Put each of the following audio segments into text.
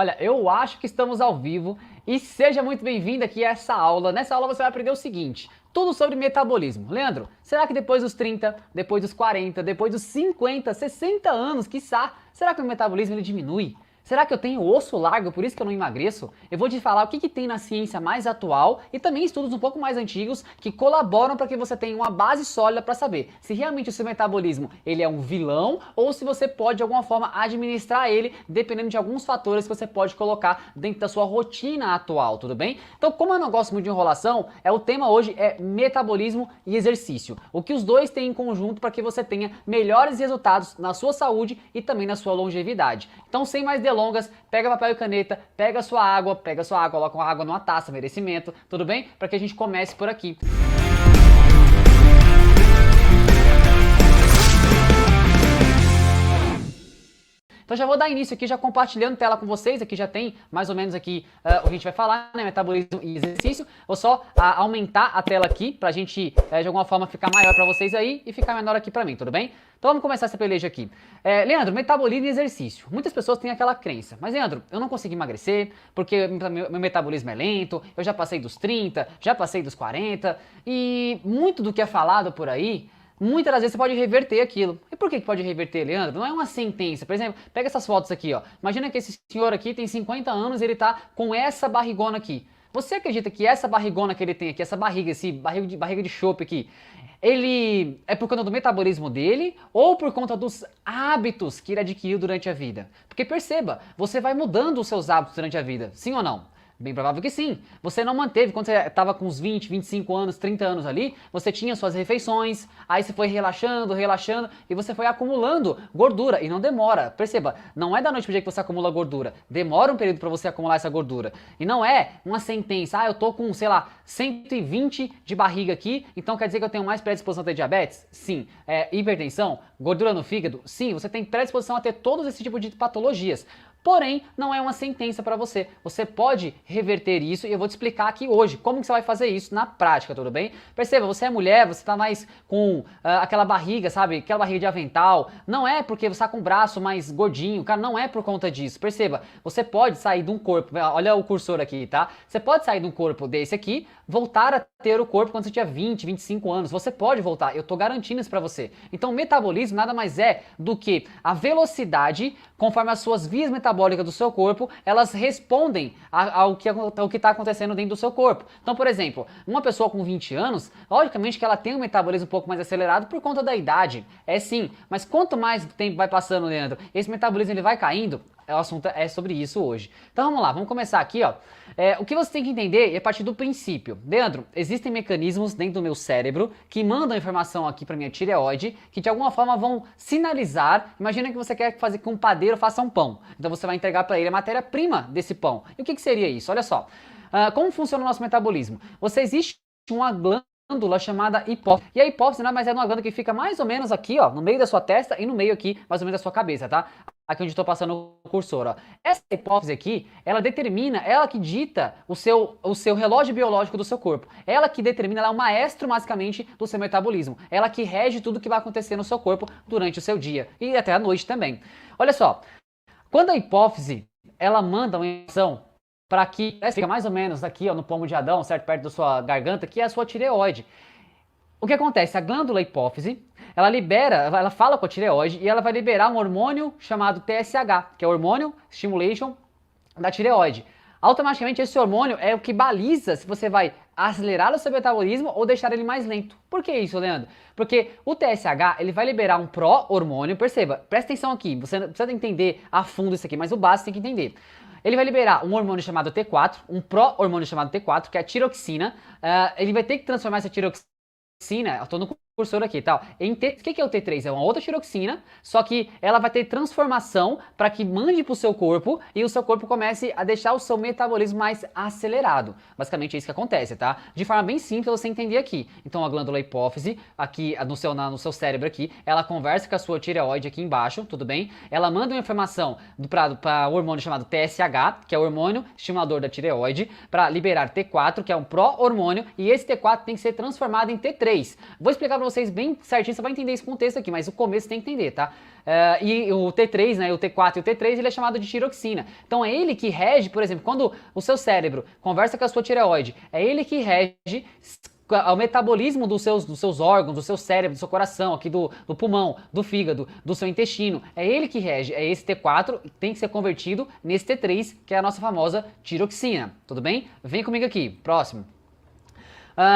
Olha, eu acho que estamos ao vivo e seja muito bem-vindo aqui a essa aula. Nessa aula você vai aprender o seguinte, tudo sobre metabolismo. Leandro, será que depois dos 30, depois dos 40, depois dos 50, 60 anos, quiçá, será que o metabolismo ele diminui? Será que eu tenho osso largo, por isso que eu não emagreço? Eu vou te falar o que tem na ciência mais atual e também estudos um pouco mais antigos que colaboram para que você tenha uma base sólida para saber se realmente o seu metabolismo ele é um vilão ou se você pode de alguma forma administrar ele dependendo de alguns fatores que você pode colocar dentro da sua rotina atual, tudo bem? Então, como eu não gosto muito de enrolação, o tema hoje é metabolismo e exercício. O que os dois têm em conjunto para que você tenha melhores resultados na sua saúde e também na sua longevidade. Então, sem mais delongas, pega papel e caneta, pega sua água, coloca uma água numa taça, merecimento, tudo bem? Para que a gente comece por aqui. Então já vou dar início aqui, já compartilhando tela com vocês, aqui já tem mais ou menos aqui o que a gente vai falar, né, metabolismo e exercício. Vou só aumentar a tela aqui pra gente de alguma forma ficar maior pra vocês aí e ficar menor aqui pra mim, tudo bem? Então vamos começar essa peleja aqui. Leandro, metabolismo e exercício. Muitas pessoas têm aquela crença, mas Leandro, eu não consigo emagrecer porque meu metabolismo é lento, eu já passei dos 30, já passei dos 40 e muito do que é falado por aí, muitas das vezes você pode reverter aquilo. E por que pode reverter, Leandro? Não é uma sentença. Por exemplo, pega essas fotos aqui, ó. Imagina que esse senhor aqui tem 50 anos e ele tá com essa barrigona aqui. Você acredita que essa barrigona que ele tem aqui, essa barriga, esse barriga de chope aqui, ele é por conta do metabolismo dele ou por conta dos hábitos que ele adquiriu durante a vida? Porque perceba, você vai mudando os seus hábitos durante a vida, sim ou não? Bem provável que sim. Você não manteve, quando você estava com uns 20, 25 anos, 30 anos ali, você tinha suas refeições, aí você foi relaxando, relaxando, e você foi acumulando gordura, e não demora. Perceba, não é da noite pro dia que você acumula gordura, demora um período para você acumular essa gordura. E não é uma sentença, eu tô com, sei lá, 120 de barriga aqui, então quer dizer que eu tenho mais predisposição a ter diabetes? Sim. Hipertensão? Gordura no fígado? Sim, você tem predisposição a ter todos esse tipo de patologias. Porém, não é uma sentença para você. Você pode reverter isso e eu vou te explicar aqui hoje como que você vai fazer isso na prática, tudo bem? Perceba, você é mulher, você tá mais com aquela barriga, sabe? Aquela barriga de avental. Não é porque você tá com o braço mais gordinho, cara, não é por conta disso. Perceba, você pode sair de um corpo, olha o cursor aqui, tá? Você pode sair de um corpo desse aqui, voltar a ter o corpo quando você tinha 20, 25 anos. Você pode voltar, eu tô garantindo isso pra você. Então, o metabolismo nada mais é do que a velocidade conforme as suas vias metabólicas do seu corpo, elas respondem ao que está acontecendo dentro do seu corpo. Então, por exemplo, uma pessoa com 20 anos, logicamente que ela tem um metabolismo um pouco mais acelerado por conta da idade. É sim, mas quanto mais tempo vai passando, Leandro, esse metabolismo ele vai caindo. O assunto é sobre isso hoje. Então vamos lá, vamos começar aqui, ó. O que você tem que entender é a partir do princípio. Leandro, existem mecanismos dentro do meu cérebro que mandam informação aqui para minha tireoide, que de alguma forma vão sinalizar. Imagina que você quer fazer que um padeiro faça um pão. Então você vai entregar para ele a matéria-prima desse pão. E o que seria isso? Olha só. Como funciona o nosso metabolismo? Existe uma glândula chamada hipófise. E a hipófise nada mais é uma glândula que fica mais ou menos aqui, ó, no meio da sua testa e no meio aqui, mais ou menos da sua cabeça, tá? Aqui onde estou passando o cursor, ó. Essa hipófise aqui, ela determina, ela que dita o seu relógio biológico do seu corpo. Ela que determina, ela é o maestro, basicamente, do seu metabolismo. Ela que rege tudo que vai acontecer no seu corpo durante o seu dia e até a noite também. Olha só, quando a hipófise, ela manda uma informação para que fica mais ou menos aqui, ó, no pomo de Adão, certo, perto da sua garganta, que é a sua tireoide. O que acontece? A glândula hipófise, ela fala com a tireoide e ela vai liberar um hormônio chamado TSH, que é o Hormônio Stimulation da tireoide. Automaticamente esse hormônio é o que baliza se você vai acelerar o seu metabolismo ou deixar ele mais lento. Por que isso, Leandro? Porque o TSH, ele vai liberar um pró-hormônio, perceba, presta atenção aqui, você não precisa entender a fundo isso aqui, mas o básico tem que entender. Ele vai liberar um hormônio chamado T4, um pró-hormônio chamado T4, que é a tiroxina. Ele vai ter que transformar essa tiroxina, eu tô no cursor aqui, tal. O que é o T3? É uma outra tiroxina, só que ela vai ter transformação para que mande para o seu corpo e o seu corpo comece a deixar o seu metabolismo mais acelerado. Basicamente é isso que acontece, tá? De forma bem simples você entender aqui. Então a glândula hipófise, aqui no seu cérebro aqui, ela conversa com a sua tireoide aqui embaixo, tudo bem? Ela manda uma informação para o hormônio chamado TSH, que é o hormônio estimulador da tireoide, para liberar T4, que é um pró-hormônio, e esse T4 tem que ser transformado em T3. Vou explicar para vocês bem certinho, você vai entender esse contexto aqui, mas o começo tem que entender, tá? E o T3, né, o T4 e o T3, ele é chamado de tiroxina. Então é ele que rege, por exemplo, quando o seu cérebro conversa com a sua tireoide, é ele que rege o metabolismo dos seus órgãos, do seu cérebro, do seu coração, aqui do pulmão, do fígado, do seu intestino. É ele que rege, é esse T4 que tem que ser convertido nesse T3, que é a nossa famosa tiroxina. Tudo bem? Vem comigo aqui, próximo.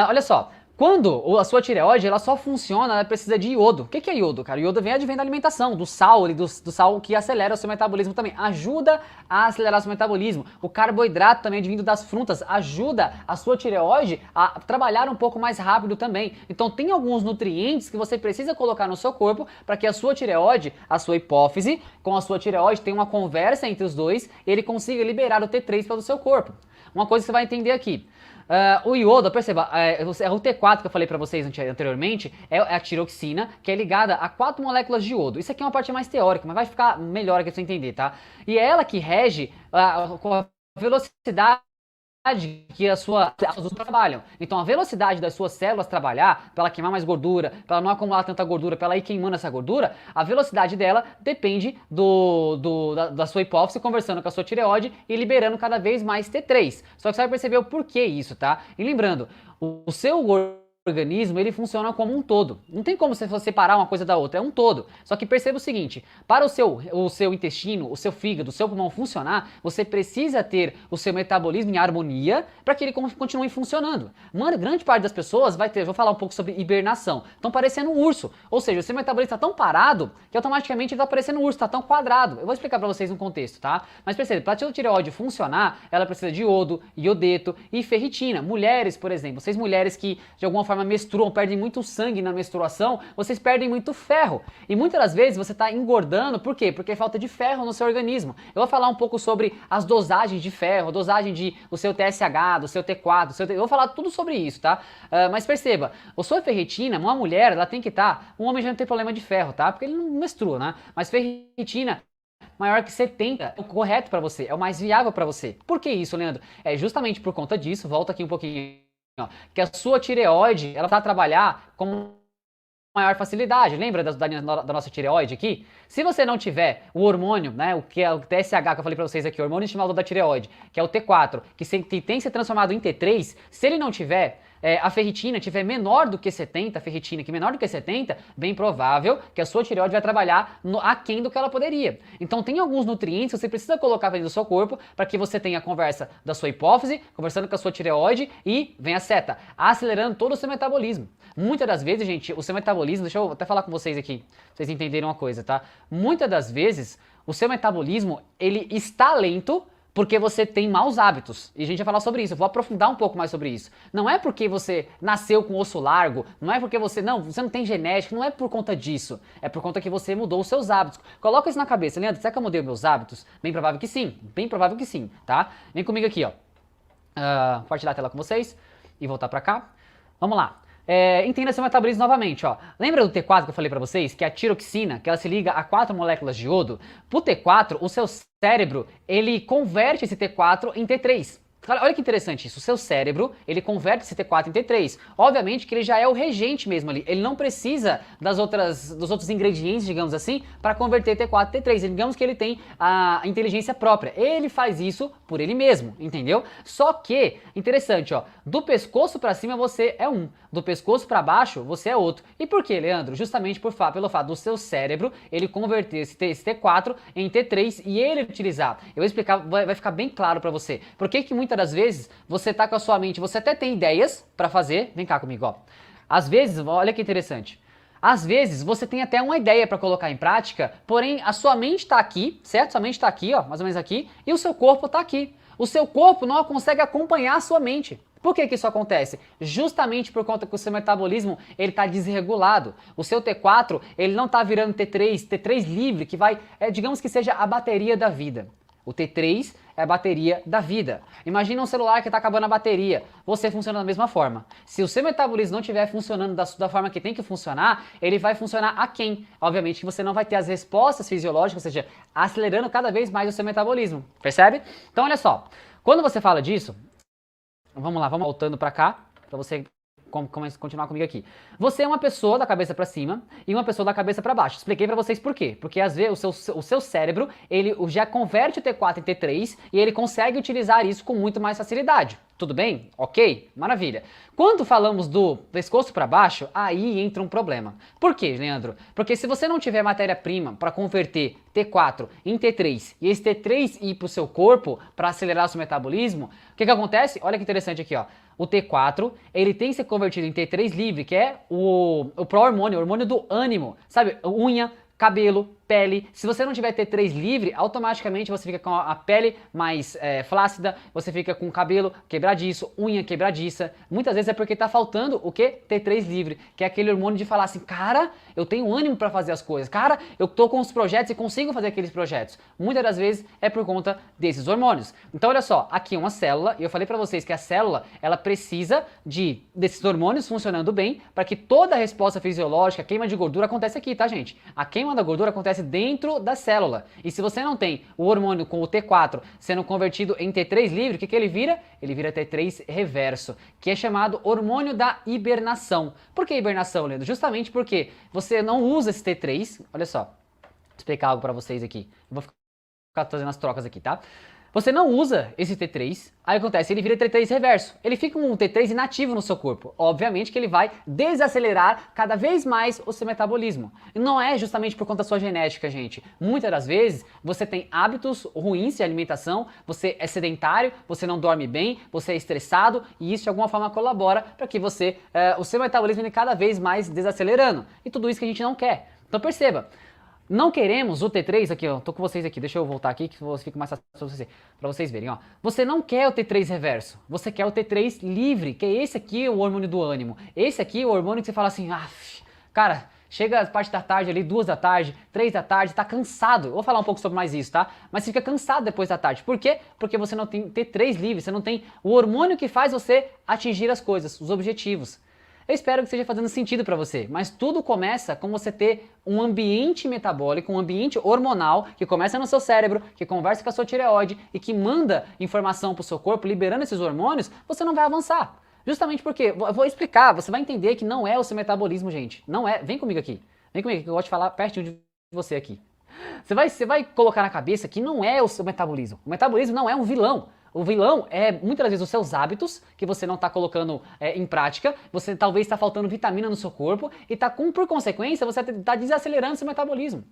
Olha só, quando a sua tireoide, ela só funciona, ela precisa de iodo. O que é iodo, cara? Iodo vem da alimentação, do sal, do sal que acelera o seu metabolismo também. Ajuda a acelerar o seu metabolismo. O carboidrato também vindo das frutas ajuda a sua tireoide a trabalhar um pouco mais rápido também. Então tem alguns nutrientes que você precisa colocar no seu corpo para que a sua tireoide, a sua hipófise, com a sua tireoide, tenha uma conversa entre os dois e ele consiga liberar o T3 pelo seu corpo. Uma coisa que você vai entender aqui. O iodo, perceba, o T4 que eu falei pra vocês anteriormente é a tiroxina, que é ligada a 4 moléculas de iodo. Isso aqui é uma parte mais teórica, mas vai ficar melhor aqui pra você entender, tá? E é ela que rege com a velocidade que as suas células trabalham. Então a velocidade das suas células trabalhar, para ela queimar mais gordura, para ela não acumular tanta gordura, para ela ir queimando essa gordura, a velocidade dela depende da sua hipófise conversando com a sua tireoide e liberando cada vez mais T3. Só que você vai perceber o porquê isso, tá? E lembrando, o seu organismo, ele funciona como um todo. Não tem como você separar uma coisa da outra, é um todo. Só que perceba o seguinte, para o seu intestino, o seu fígado, o seu pulmão funcionar, você precisa ter o seu metabolismo em harmonia para que ele continue funcionando. Mano, grande parte das pessoas vai ter, vou falar um pouco sobre hibernação, estão parecendo um urso, ou seja, o seu metabolismo está tão parado que automaticamente ele está parecendo um urso, está tão quadrado. Eu vou explicar para vocês um contexto, tá? Mas perceba, para a tireoide funcionar, ela precisa de iodo, iodeto e ferritina. Mulheres, por exemplo, vocês mulheres que de alguma forma menstruam, perdem muito sangue na menstruação, vocês perdem muito ferro. E muitas das vezes você está engordando, por quê? Porque é falta de ferro no seu organismo. Eu vou falar um pouco sobre as dosagens de ferro, dosagem do seu TSH, do seu T4, eu vou falar tudo sobre isso, tá? Mas perceba, a sua ferritina, uma mulher, ela tem que estar, um homem já não tem problema de ferro, tá? Porque ele não menstrua, né? Mas ferritina maior que 70 é o correto para você, é o mais viável para você. Por que isso, Leandro? É justamente por conta disso, volta aqui um pouquinho, ó, que a sua tireoide, ela vai trabalhar com maior facilidade. Lembra da nossa tireoide aqui? Se você não tiver o hormônio, né, o que é o TSH que eu falei pra vocês aqui, o hormônio estimulador da tireoide, que é o T4, que tem que ser transformado em T3, se ele não tiver, a ferritina tiver menor do que 70, a ferritina que menor do que 70, bem provável que a sua tireoide vai trabalhar aquém do que ela poderia. Então tem alguns nutrientes que você precisa colocar dentro do seu corpo para que você tenha a conversa da sua hipófise, conversando com a sua tireoide e vem a seta, acelerando todo o seu metabolismo. Muitas das vezes, gente, o seu metabolismo, deixa eu até falar com vocês aqui, pra vocês entenderem uma coisa, tá? Muitas das vezes, o seu metabolismo, ele está lento porque você tem maus hábitos. E a gente vai falar sobre isso, eu vou aprofundar um pouco mais sobre isso. Não é porque você nasceu com osso largo, não é porque você não tem genética, não é por conta disso. É por conta que você mudou os seus hábitos. Coloca isso na cabeça, Leandro, será que eu mudei os meus hábitos? Bem provável que sim, tá? Vem comigo aqui, ó. Compartilhar a tela com vocês e voltar pra cá. Vamos lá. Entenda seu metabolismo novamente, ó. Lembra do T4 que eu falei pra vocês? Que é a tiroxina, que ela se liga a 4 moléculas de iodo? Pro T4, o seu cérebro, ele converte esse T4 em T3. Olha que interessante isso, o seu cérebro, ele converte esse T4 em T3. Obviamente que ele já é o regente mesmo ali, ele não precisa dos outros ingredientes, digamos assim, para converter T4 em T3. Digamos que ele tem a inteligência própria, ele faz isso por ele mesmo, entendeu? Só que, interessante, ó, do pescoço para cima você é um, do pescoço para baixo você é outro. E por que, Leandro? Justamente pelo fato do seu cérebro, ele converter esse T4 em T3 e ele utilizar. Eu vou explicar, vai ficar bem claro para você. Por que muitas das vezes você tá com a sua mente, você até tem ideias para fazer, vem cá comigo, ó. Às vezes, olha que interessante. Às vezes você tem até uma ideia para colocar em prática, porém a sua mente tá aqui, certo? Sua mente tá aqui, ó, mais ou menos aqui, e o seu corpo tá aqui. O seu corpo não consegue acompanhar a sua mente. Por que isso acontece? Justamente por conta que o seu metabolismo ele está desregulado. O seu T4 ele não está virando T3 livre, que vai, digamos que seja a bateria da vida. O T3 é a bateria da vida. Imagina um celular que está acabando a bateria. Você funciona da mesma forma. Se o seu metabolismo não estiver funcionando da forma que tem que funcionar, ele vai funcionar aquém. Obviamente que você não vai ter as respostas fisiológicas, ou seja, acelerando cada vez mais o seu metabolismo. Percebe? Então olha só, quando você fala disso, vamos lá, vamos voltando para cá, para você continuar comigo aqui. Você é uma pessoa da cabeça para cima e uma pessoa da cabeça para baixo. Expliquei para vocês por quê. Porque às vezes o seu cérebro, ele já converte o T4 em T3 e ele consegue utilizar isso com muito mais facilidade. Tudo bem? Ok? Maravilha. Quando falamos do pescoço para baixo, aí entra um problema. Por quê, Leandro? Porque se você não tiver matéria-prima para converter T4 em T3 e esse T3 ir para o seu corpo para acelerar o seu metabolismo, o que acontece? Olha que interessante aqui, ó. O T4, ele tem que ser convertido em T3 livre, que é o pró-hormônio, o hormônio do ânimo, sabe? Unha, cabelo, pele. Se você não tiver T3 livre, automaticamente você fica com a pele mais flácida, você fica com o cabelo quebradiço, unha quebradiça. Muitas vezes é porque tá faltando o que? T3 livre, que é aquele hormônio de falar assim, cara, eu tenho ânimo para fazer as coisas, cara, eu tô com os projetos e consigo fazer aqueles projetos. Muitas das vezes é por conta desses hormônios. Então olha só, aqui uma célula, e eu falei para vocês que a célula, ela precisa desses hormônios funcionando bem para que toda a resposta fisiológica, a queima de gordura acontece aqui, tá, gente? A queima da gordura acontece dentro da célula. E se você não tem o hormônio com o T4 sendo convertido em T3 livre, o que ele vira? Ele vira T3 reverso, que é chamado hormônio da hibernação. Por que hibernação, Leandro? Justamente porque você não usa esse T3. Olha só, vou explicar algo para vocês aqui. Eu vou ficar fazendo as trocas aqui, tá? Você não usa esse T3, aí acontece, ele vira T3 reverso. Ele fica um T3 inativo no seu corpo. Obviamente que ele vai desacelerar cada vez mais o seu metabolismo. E não é justamente por conta da sua genética, gente. Muitas das vezes você tem hábitos ruins de alimentação, você é sedentário, você não dorme bem, você é estressado e isso de alguma forma colabora para que você, o seu metabolismo ele cada vez mais desacelerando. E tudo isso que a gente não quer. Então perceba. Não queremos o T3 aqui, ó, tô com vocês aqui, deixa eu voltar aqui que fica mais fácil pra vocês verem, ó. Você não quer o T3 reverso, você quer o T3 livre, que é esse aqui o hormônio do ânimo. Esse aqui é o hormônio que você fala assim, cara, chega a parte da tarde ali, 2 da tarde, 3 da tarde, tá cansado. Eu vou falar um pouco sobre mais isso, tá? Mas você fica cansado depois da tarde. Por quê? Porque você não tem T3 livre, você não tem o hormônio que faz você atingir as coisas, os objetivos. Eu espero que esteja fazendo sentido para você, mas tudo começa com você ter um ambiente metabólico, um ambiente hormonal que começa no seu cérebro, que conversa com a sua tireoide e que manda informação para o seu corpo, liberando esses hormônios, você não vai avançar. Justamente porque, eu vou explicar, você vai entender que não é o seu metabolismo, gente. Não é, vem comigo aqui que eu gosto de falar pertinho de você aqui. Você vai colocar na cabeça que não é o seu metabolismo. O metabolismo não é um vilão. O vilão é muitas vezes os seus hábitos que você não está colocando em prática, você talvez está faltando vitamina no seu corpo e por consequência você está desacelerando seu metabolismo.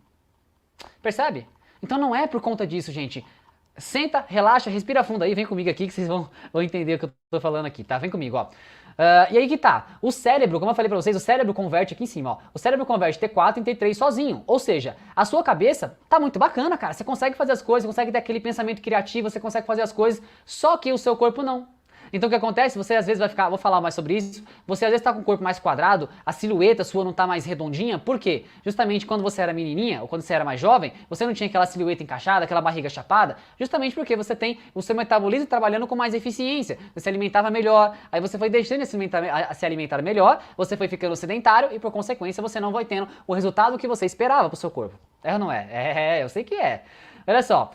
Percebe? Então não é por conta disso, gente. Senta, relaxa, respira fundo aí, vem comigo aqui que vocês vão entender o que eu tô falando aqui, tá? Vem comigo, ó. E aí que tá, o cérebro, como eu falei pra vocês, o cérebro converte aqui em cima, ó. O cérebro converte T4 em T3 sozinho, ou seja, a sua cabeça tá muito bacana, cara. Você consegue fazer as coisas, consegue ter aquele pensamento criativo, você consegue fazer as coisas, só que o seu corpo não. Então o que acontece? Você às vezes vai ficar, vou falar mais sobre isso, você às vezes tá com o corpo mais quadrado, a silhueta sua não tá mais redondinha, por quê? Justamente quando você era menininha, ou quando você era mais jovem, você não tinha aquela silhueta encaixada, aquela barriga chapada, justamente porque você tem o seu metabolismo trabalhando com mais eficiência, você se alimentava melhor, aí você foi deixando de se alimentar melhor, você foi ficando sedentário e por consequência você não vai tendo o resultado que você esperava pro seu corpo. É ou não é? Eu sei que é. Olha só,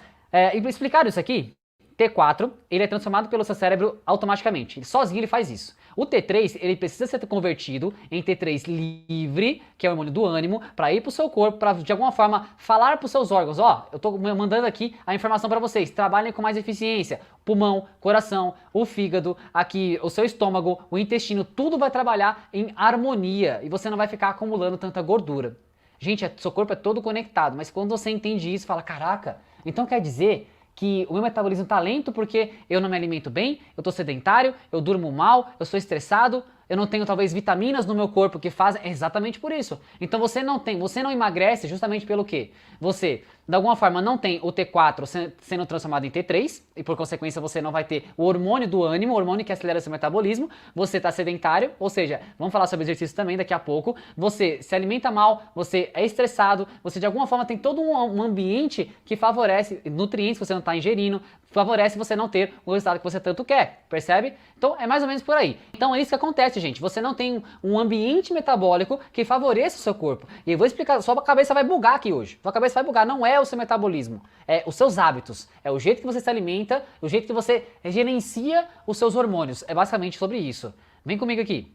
explicar isso aqui, T4, ele é transformado pelo seu cérebro automaticamente. Sozinho ele faz isso. O T3, ele precisa ser convertido em T3 livre, que é o hormônio do ânimo, para ir pro seu corpo, para de alguma forma falar pros seus órgãos, ó, eu tô mandando aqui a informação para vocês, trabalhem com mais eficiência. Pulmão, coração, o fígado, aqui o seu estômago, o intestino, tudo vai trabalhar em harmonia e você não vai ficar acumulando tanta gordura. Gente, seu corpo é todo conectado, mas quando você entende isso, fala, caraca, então quer dizer que o meu metabolismo tá lento porque eu não me alimento bem, eu tô sedentário, eu durmo mal, eu sou estressado, eu não tenho talvez vitaminas no meu corpo que fazem exatamente por isso. Então você não emagrece justamente pelo quê? Você, de alguma forma, não tem o T4 sendo transformado em T3 e por consequência você não vai ter o hormônio do ânimo, o hormônio que acelera seu metabolismo, você tá sedentário, ou seja, vamos falar sobre exercício também daqui a pouco, você se alimenta mal, você é estressado, você de alguma forma tem todo um ambiente que favorece nutrientes que você não tá ingerindo, favorece você não ter o resultado que você tanto quer, percebe? Então é mais ou menos por aí. Então é isso que acontece, gente, você não tem um ambiente metabólico que favoreça o seu corpo. E eu vou explicar, sua cabeça vai bugar aqui hoje, sua cabeça vai bugar, não é o seu metabolismo, é os seus hábitos, é o jeito que você se alimenta, o jeito que você gerencia os seus hormônios, é basicamente sobre isso. Vem comigo aqui.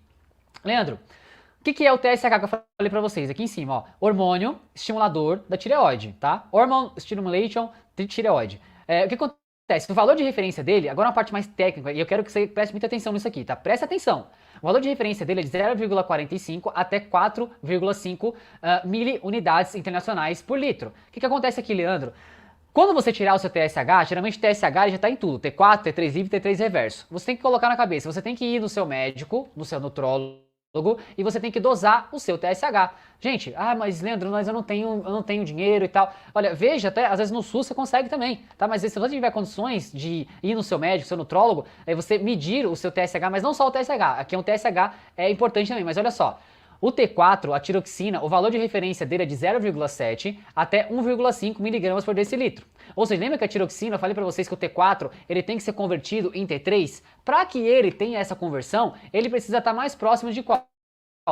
Leandro, o que é o TSH que eu falei pra vocês? Aqui em cima, ó. Hormônio estimulador da tireoide, tá? Hormone Stimulation de tireoide. O que acontece? O valor de referência dele, agora uma parte mais técnica, e eu quero que você preste muita atenção nisso aqui, tá? Presta atenção. O valor de referência dele é de 0,45 até 4,5 miliunidades internacionais por litro. O que acontece aqui, Leandro? Quando você tirar o seu TSH, geralmente o TSH já está em tudo, T4, T3 livre, T3 reverso. Você tem que colocar na cabeça, você tem que ir no seu médico, no seu nutrólogo, e você tem que dosar o seu TSH. Gente, mas Leandro, mas eu não tenho dinheiro e tal. Olha, veja, até às vezes no SUS você consegue também, tá? Mas se você tiver condições de ir no seu médico, seu nutrólogo, aí você medir o seu TSH, mas não só o TSH, aqui é um TSH é importante também, mas olha só. O T4, a tiroxina, o valor de referência dele é de 0,7 até 1,5 miligramas por decilitro. Ou seja, lembra que a tiroxina, eu falei para vocês que o T4 ele tem que ser convertido em T3? Para que ele tenha essa conversão, ele precisa estar mais próximo de qual?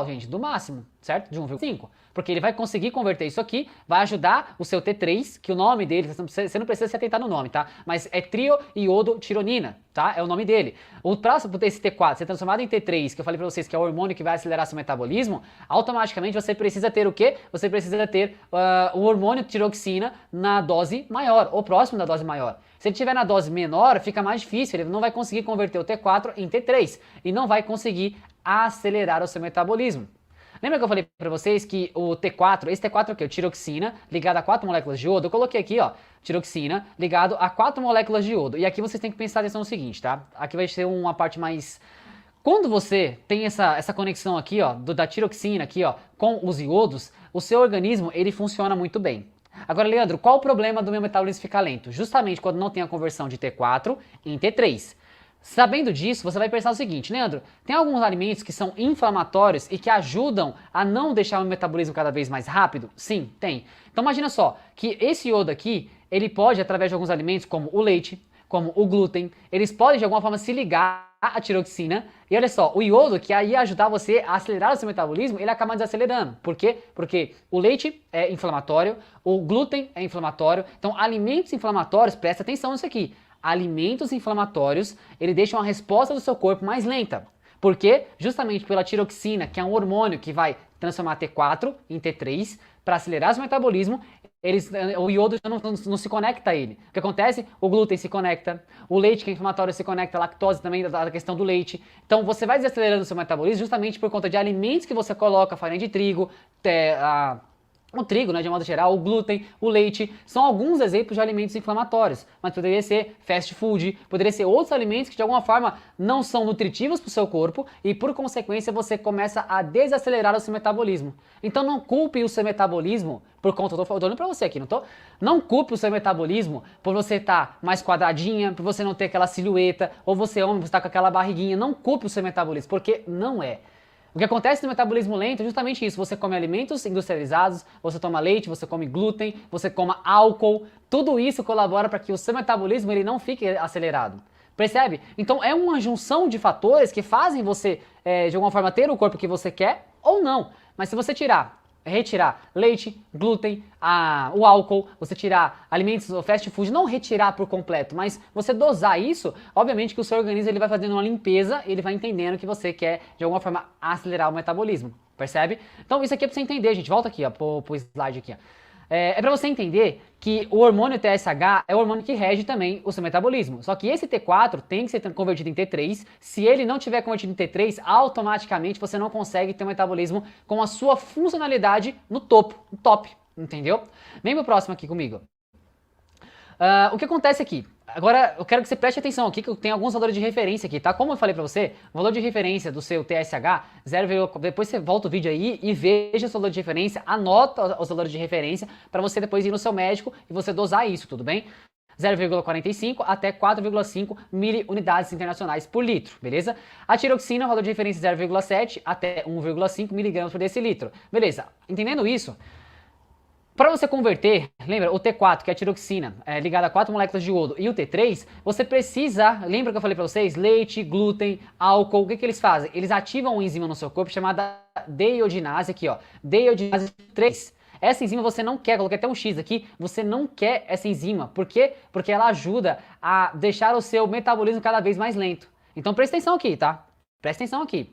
Gente, do máximo, certo? De 1,5. Porque ele vai conseguir converter isso aqui, vai ajudar o seu T3, que o nome dele, você não precisa se atentar no nome, tá? Mas é trioiodotironina, tá? É o nome dele. O próximo desse T4 ser transformado em T3, que eu falei pra vocês que é o hormônio que vai acelerar seu metabolismo, automaticamente você precisa ter o quê? Você precisa ter o hormônio tiroxina na dose maior, ou próximo da dose maior. Se ele estiver na dose menor, fica mais difícil, ele não vai conseguir converter o T4 em T3 e não vai conseguir acelerar o seu metabolismo. Lembra que eu falei para vocês que o T4, esse T4 aqui, o tiroxina, ligado a 4 moléculas de iodo, eu coloquei aqui, ó, tiroxina, ligado a 4 moléculas de iodo. E aqui vocês têm que prestar atenção no seguinte, tá? Aqui vai ser uma parte mais... Quando você tem essa conexão aqui, ó, da tiroxina aqui, ó, com os iodos, o seu organismo, ele funciona muito bem. Agora, Leandro, qual o problema do meu metabolismo ficar lento? Justamente quando não tem a conversão de T4 em T3. Sabendo disso, você vai pensar o seguinte, Leandro, tem alguns alimentos que são inflamatórios e que ajudam a não deixar o metabolismo cada vez mais rápido? Sim, tem. Então imagina só, que esse iodo aqui, ele pode, através de alguns alimentos, como o leite, como o glúten, eles podem de alguma forma se ligar à tiroxina, e olha só, o iodo que aí ia ajudar você a acelerar o seu metabolismo, ele acaba desacelerando. Por quê? Porque o leite é inflamatório, o glúten é inflamatório, então alimentos inflamatórios, presta atenção nisso aqui, alimentos inflamatórios, ele deixa uma resposta do seu corpo mais lenta. Por quê? Justamente pela tiroxina, que é um hormônio que vai transformar T4 em T3 para acelerar o metabolismo, o iodo já não se conecta a ele. O que acontece? O glúten se conecta, o leite que é inflamatório se conecta, a lactose também, da questão do leite. Então você vai desacelerando o seu metabolismo justamente por conta de alimentos que você coloca, farinha de trigo, o trigo, né, de modo geral, o glúten, o leite, são alguns exemplos de alimentos inflamatórios, mas poderia ser fast food, poderia ser outros alimentos que de alguma forma não são nutritivos para o seu corpo e por consequência você começa a desacelerar o seu metabolismo. Então não culpe o seu metabolismo por conta, eu tô olhando para você aqui, não tô? Não culpe o seu metabolismo por você estar mais quadradinha, por você não ter aquela silhueta, ou você homem, você tá com aquela barriguinha, não culpe o seu metabolismo, porque não é. O que acontece no metabolismo lento é justamente isso, você come alimentos industrializados, você toma leite, você come glúten, você come álcool, tudo isso colabora para que o seu metabolismo ele não fique acelerado. Percebe? Então é uma junção de fatores que fazem você, de alguma forma, ter o corpo que você quer ou não. Mas se você retirar leite, glúten, o álcool, você tirar alimentos, o fast food, não retirar por completo, mas você dosar isso, obviamente que o seu organismo ele vai fazendo uma limpeza, ele vai entendendo que você quer, de alguma forma, acelerar o metabolismo, percebe? Então isso aqui é pra você entender, gente, volta aqui, ó, pro slide aqui, ó. É para você entender que o hormônio TSH é o hormônio que rege também o seu metabolismo. Só que esse T4 tem que ser convertido em T3. Se ele não tiver convertido em T3, automaticamente você não consegue ter um metabolismo com a sua funcionalidade no topo, no top, entendeu? Vem pro próximo aqui comigo. O que acontece aqui? Agora, eu quero que você preste atenção aqui, que eu tenho alguns valores de referência aqui, tá? Como eu falei pra você, o valor de referência do seu TSH, depois você volta o vídeo aí e veja o seu valor de referência, anota os valores de referência para você depois ir no seu médico e você dosar isso, tudo bem? 0,45 até 4,5 miliunidades internacionais por litro, beleza? A tiroxina, valor de referência 0,7 até 1,5 miligramas por decilitro, beleza? Entendendo isso, para você converter, lembra, o T4, que é a tiroxina, ligada a 4 moléculas de iodo, e o T3, você precisa, lembra que eu falei para vocês, leite, glúten, álcool, o que eles fazem? Eles ativam uma enzima no seu corpo chamada deiodinase aqui, ó, deiodinase 3. Essa enzima você não quer, coloquei até um X aqui, você não quer essa enzima. Por quê? Porque ela ajuda a deixar o seu metabolismo cada vez mais lento. Então presta atenção aqui, tá? Presta atenção aqui.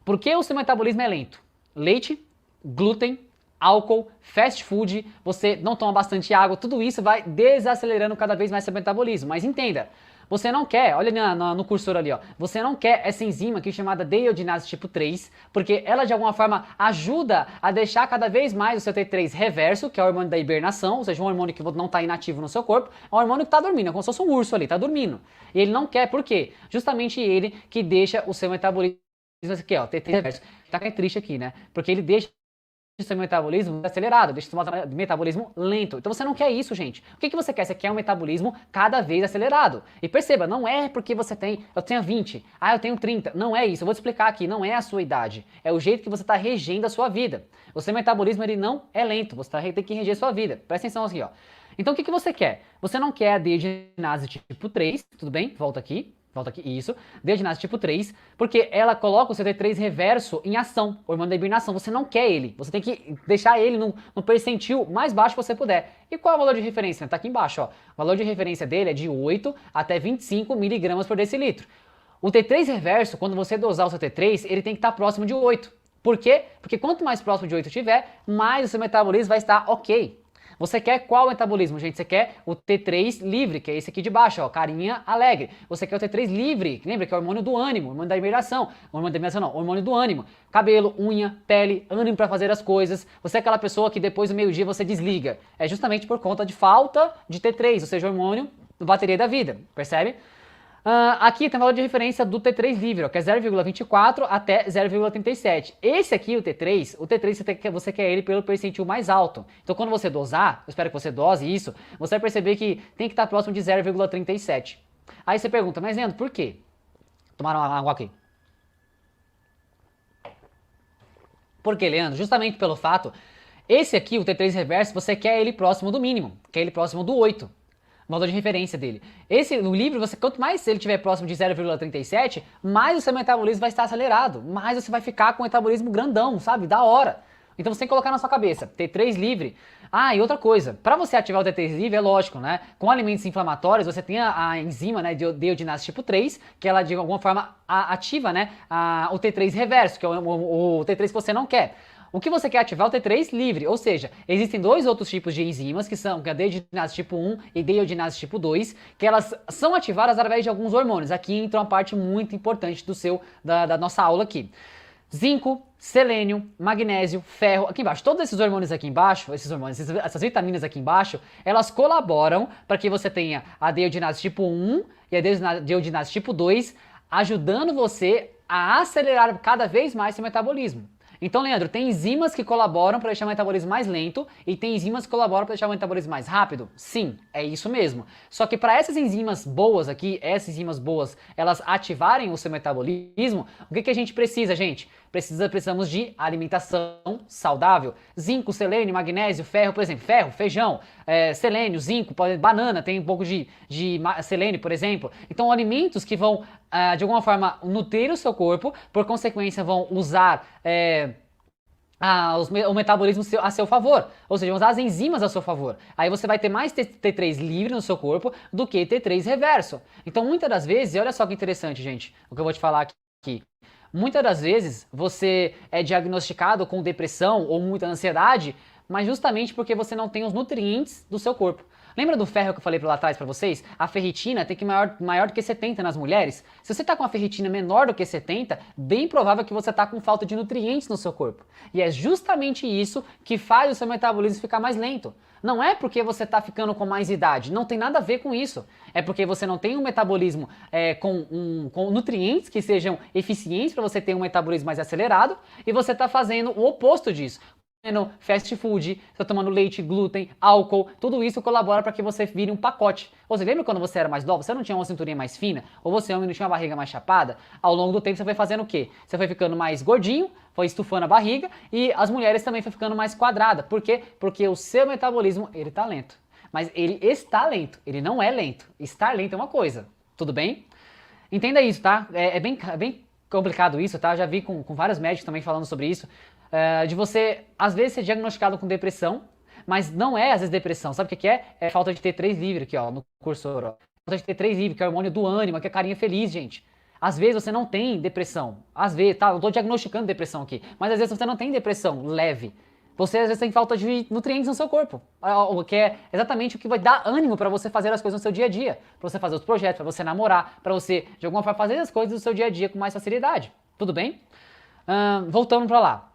Por que o seu metabolismo é lento? Leite, glúten, álcool, fast food, você não toma bastante água, tudo isso vai desacelerando cada vez mais seu metabolismo. Mas entenda, você não quer, olha no cursor ali, ó, você não quer essa enzima aqui chamada deiodinase tipo 3, porque ela de alguma forma ajuda a deixar cada vez mais o seu T3 reverso, que é o hormônio da hibernação, ou seja, um hormônio que não está inativo no seu corpo, é um hormônio que está dormindo, é como se fosse um urso ali, está dormindo. E ele não quer, por quê? Justamente ele que deixa o seu metabolismo aqui, ó, T3 reverso. Tá triste aqui, né? Porque ele deixa o seu metabolismo acelerado, deixa o seu metabolismo lento. Então você não quer isso, gente. O que você quer? Você quer um metabolismo cada vez acelerado. E perceba, não é porque você eu tenho 20, eu tenho 30. Não é isso, eu vou te explicar aqui, não é a sua idade. É o jeito que você está regendo a sua vida. O seu metabolismo, ele não é lento, você tem que reger a sua vida. Presta atenção aqui, ó. Então o que você quer? Você não quer a deiodinase tipo 3, tudo bem? Volta aqui, isso, deiodinase tipo 3, porque ela coloca o seu T3 reverso em ação, o hormônio da hibernação, você não quer ele, você tem que deixar ele no percentil mais baixo que você puder. E qual é o valor de referência? Tá aqui embaixo, ó, o valor de referência dele é de 8 até 25 miligramas por decilitro. O T3 reverso, quando você dosar o seu T3, ele tem que estar próximo de 8. Por quê? Porque quanto mais próximo de 8 tiver, mais o seu metabolismo vai estar ok. Você quer qual metabolismo, gente? Você quer o T3 livre, que é esse aqui de baixo, ó, carinha alegre. Você quer o T3 livre, lembra que é o hormônio do ânimo, hormônio da hibernação. Hormônio da hibernação não, hormônio do ânimo. Cabelo, unha, pele, ânimo para fazer as coisas. Você é aquela pessoa que depois do meio-dia você desliga. É justamente por conta de falta de T3, ou seja, hormônio bateria da vida, percebe? Aqui tem o valor de referência do T3 livre, ó, que é 0,24 até 0,37. Esse aqui, o T3 você quer ele pelo percentil mais alto. Então quando você dosar, eu espero que você dose isso, você vai perceber que tem que estar próximo de 0,37. Aí você pergunta, mas Leandro, por quê? Tomaram água aqui. Por que, Leandro? Justamente pelo fato, esse aqui, o T3 reverso, você quer ele próximo do mínimo, quer ele próximo do 8. Valor de referência dele. No livre, quanto mais ele estiver próximo de 0,37, mais o seu metabolismo vai estar acelerado, mais você vai ficar com o metabolismo grandão, sabe? Da hora. Então você tem que colocar na sua cabeça, T3 livre. E outra coisa, para você ativar o T3 livre, é lógico, né? Com alimentos inflamatórios, você tem a enzima, né, deiodinase tipo 3, que ela de alguma forma ativa, né, o T3 reverso, que é o T3 que você não quer. O que você quer ativar é o T3 livre, ou seja, existem dois outros tipos de enzimas, que são a deiodinase tipo 1 e deiodinase tipo 2, que elas são ativadas através de alguns hormônios. Aqui entra uma parte muito importante da nossa aula aqui. Zinco, selênio, magnésio, ferro, aqui embaixo, todos esses hormônios aqui embaixo, essas vitaminas aqui embaixo, elas colaboram para que você tenha a deiodinase tipo 1 e a deiodinase tipo 2, ajudando você a acelerar cada vez mais seu metabolismo. Então, Leandro, tem enzimas que colaboram para deixar o metabolismo mais lento e tem enzimas que colaboram para deixar o metabolismo mais rápido? Sim, é isso mesmo. Só que para essas enzimas boas aqui, elas ativarem o seu metabolismo, o que a gente precisa, gente? Precisamos de alimentação saudável. Zinco, selênio, magnésio, ferro, por exemplo, ferro, feijão, selênio, zinco, banana, tem um pouco de selênio, por exemplo. Então, alimentos que vão, de alguma forma, nutrir o seu corpo, por consequência, vão usar o metabolismo a seu favor, ou seja, vão usar as enzimas a seu favor. Aí você vai ter mais T3 livre no seu corpo do que T3 reverso. Então, muitas das vezes, e olha só que interessante, gente, o que eu vou te falar aqui. Muitas das vezes você é diagnosticado com depressão ou muita ansiedade, mas justamente porque você não tem os nutrientes do seu corpo. Lembra do ferro que eu falei lá atrás para vocês? A ferritina tem que maior do que 70 nas mulheres. Se você está com a ferritina menor do que 70, bem provável que você está com falta de nutrientes no seu corpo. E é justamente isso que faz o seu metabolismo ficar mais lento. Não é porque você está ficando com mais idade, não tem nada a ver com isso. É porque você não tem um metabolismo com nutrientes que sejam eficientes para você ter um metabolismo mais acelerado e você está fazendo o oposto disso. Fast food, está tomando leite, glúten, álcool, tudo isso colabora para que você vire um pacote. Ou você lembra quando você era mais nova, você não tinha uma cinturinha mais fina, ou você homem não tinha uma barriga mais chapada? Ao longo do tempo você foi fazendo o quê? Você foi ficando mais gordinho, foi estufando a barriga e as mulheres também foi ficando mais quadrada. Por quê? Porque o seu metabolismo, ele tá lento. Mas ele está lento, ele não é lento. Estar lento é uma coisa, tudo bem? Entenda isso, tá? É bem complicado isso, tá? Já vi com vários médicos também falando sobre isso. De você, às vezes, ser diagnosticado com depressão, mas não é, às vezes, depressão. Sabe o que é? É falta de T3 livre aqui, ó, no cursor, ó. Falta de T3 livre, que é o hormônio do ânimo, que é carinha feliz, gente. Às vezes você não tem depressão. Às vezes, tá? Eu tô diagnosticando depressão aqui. Mas às vezes você não tem depressão leve. Você às vezes tem falta de nutrientes no seu corpo, o que é exatamente o que vai dar ânimo para você fazer as coisas no seu dia a dia, para você fazer os projetos, para você namorar, para você de alguma forma fazer as coisas no seu dia a dia com mais facilidade. Tudo bem? Voltando para lá.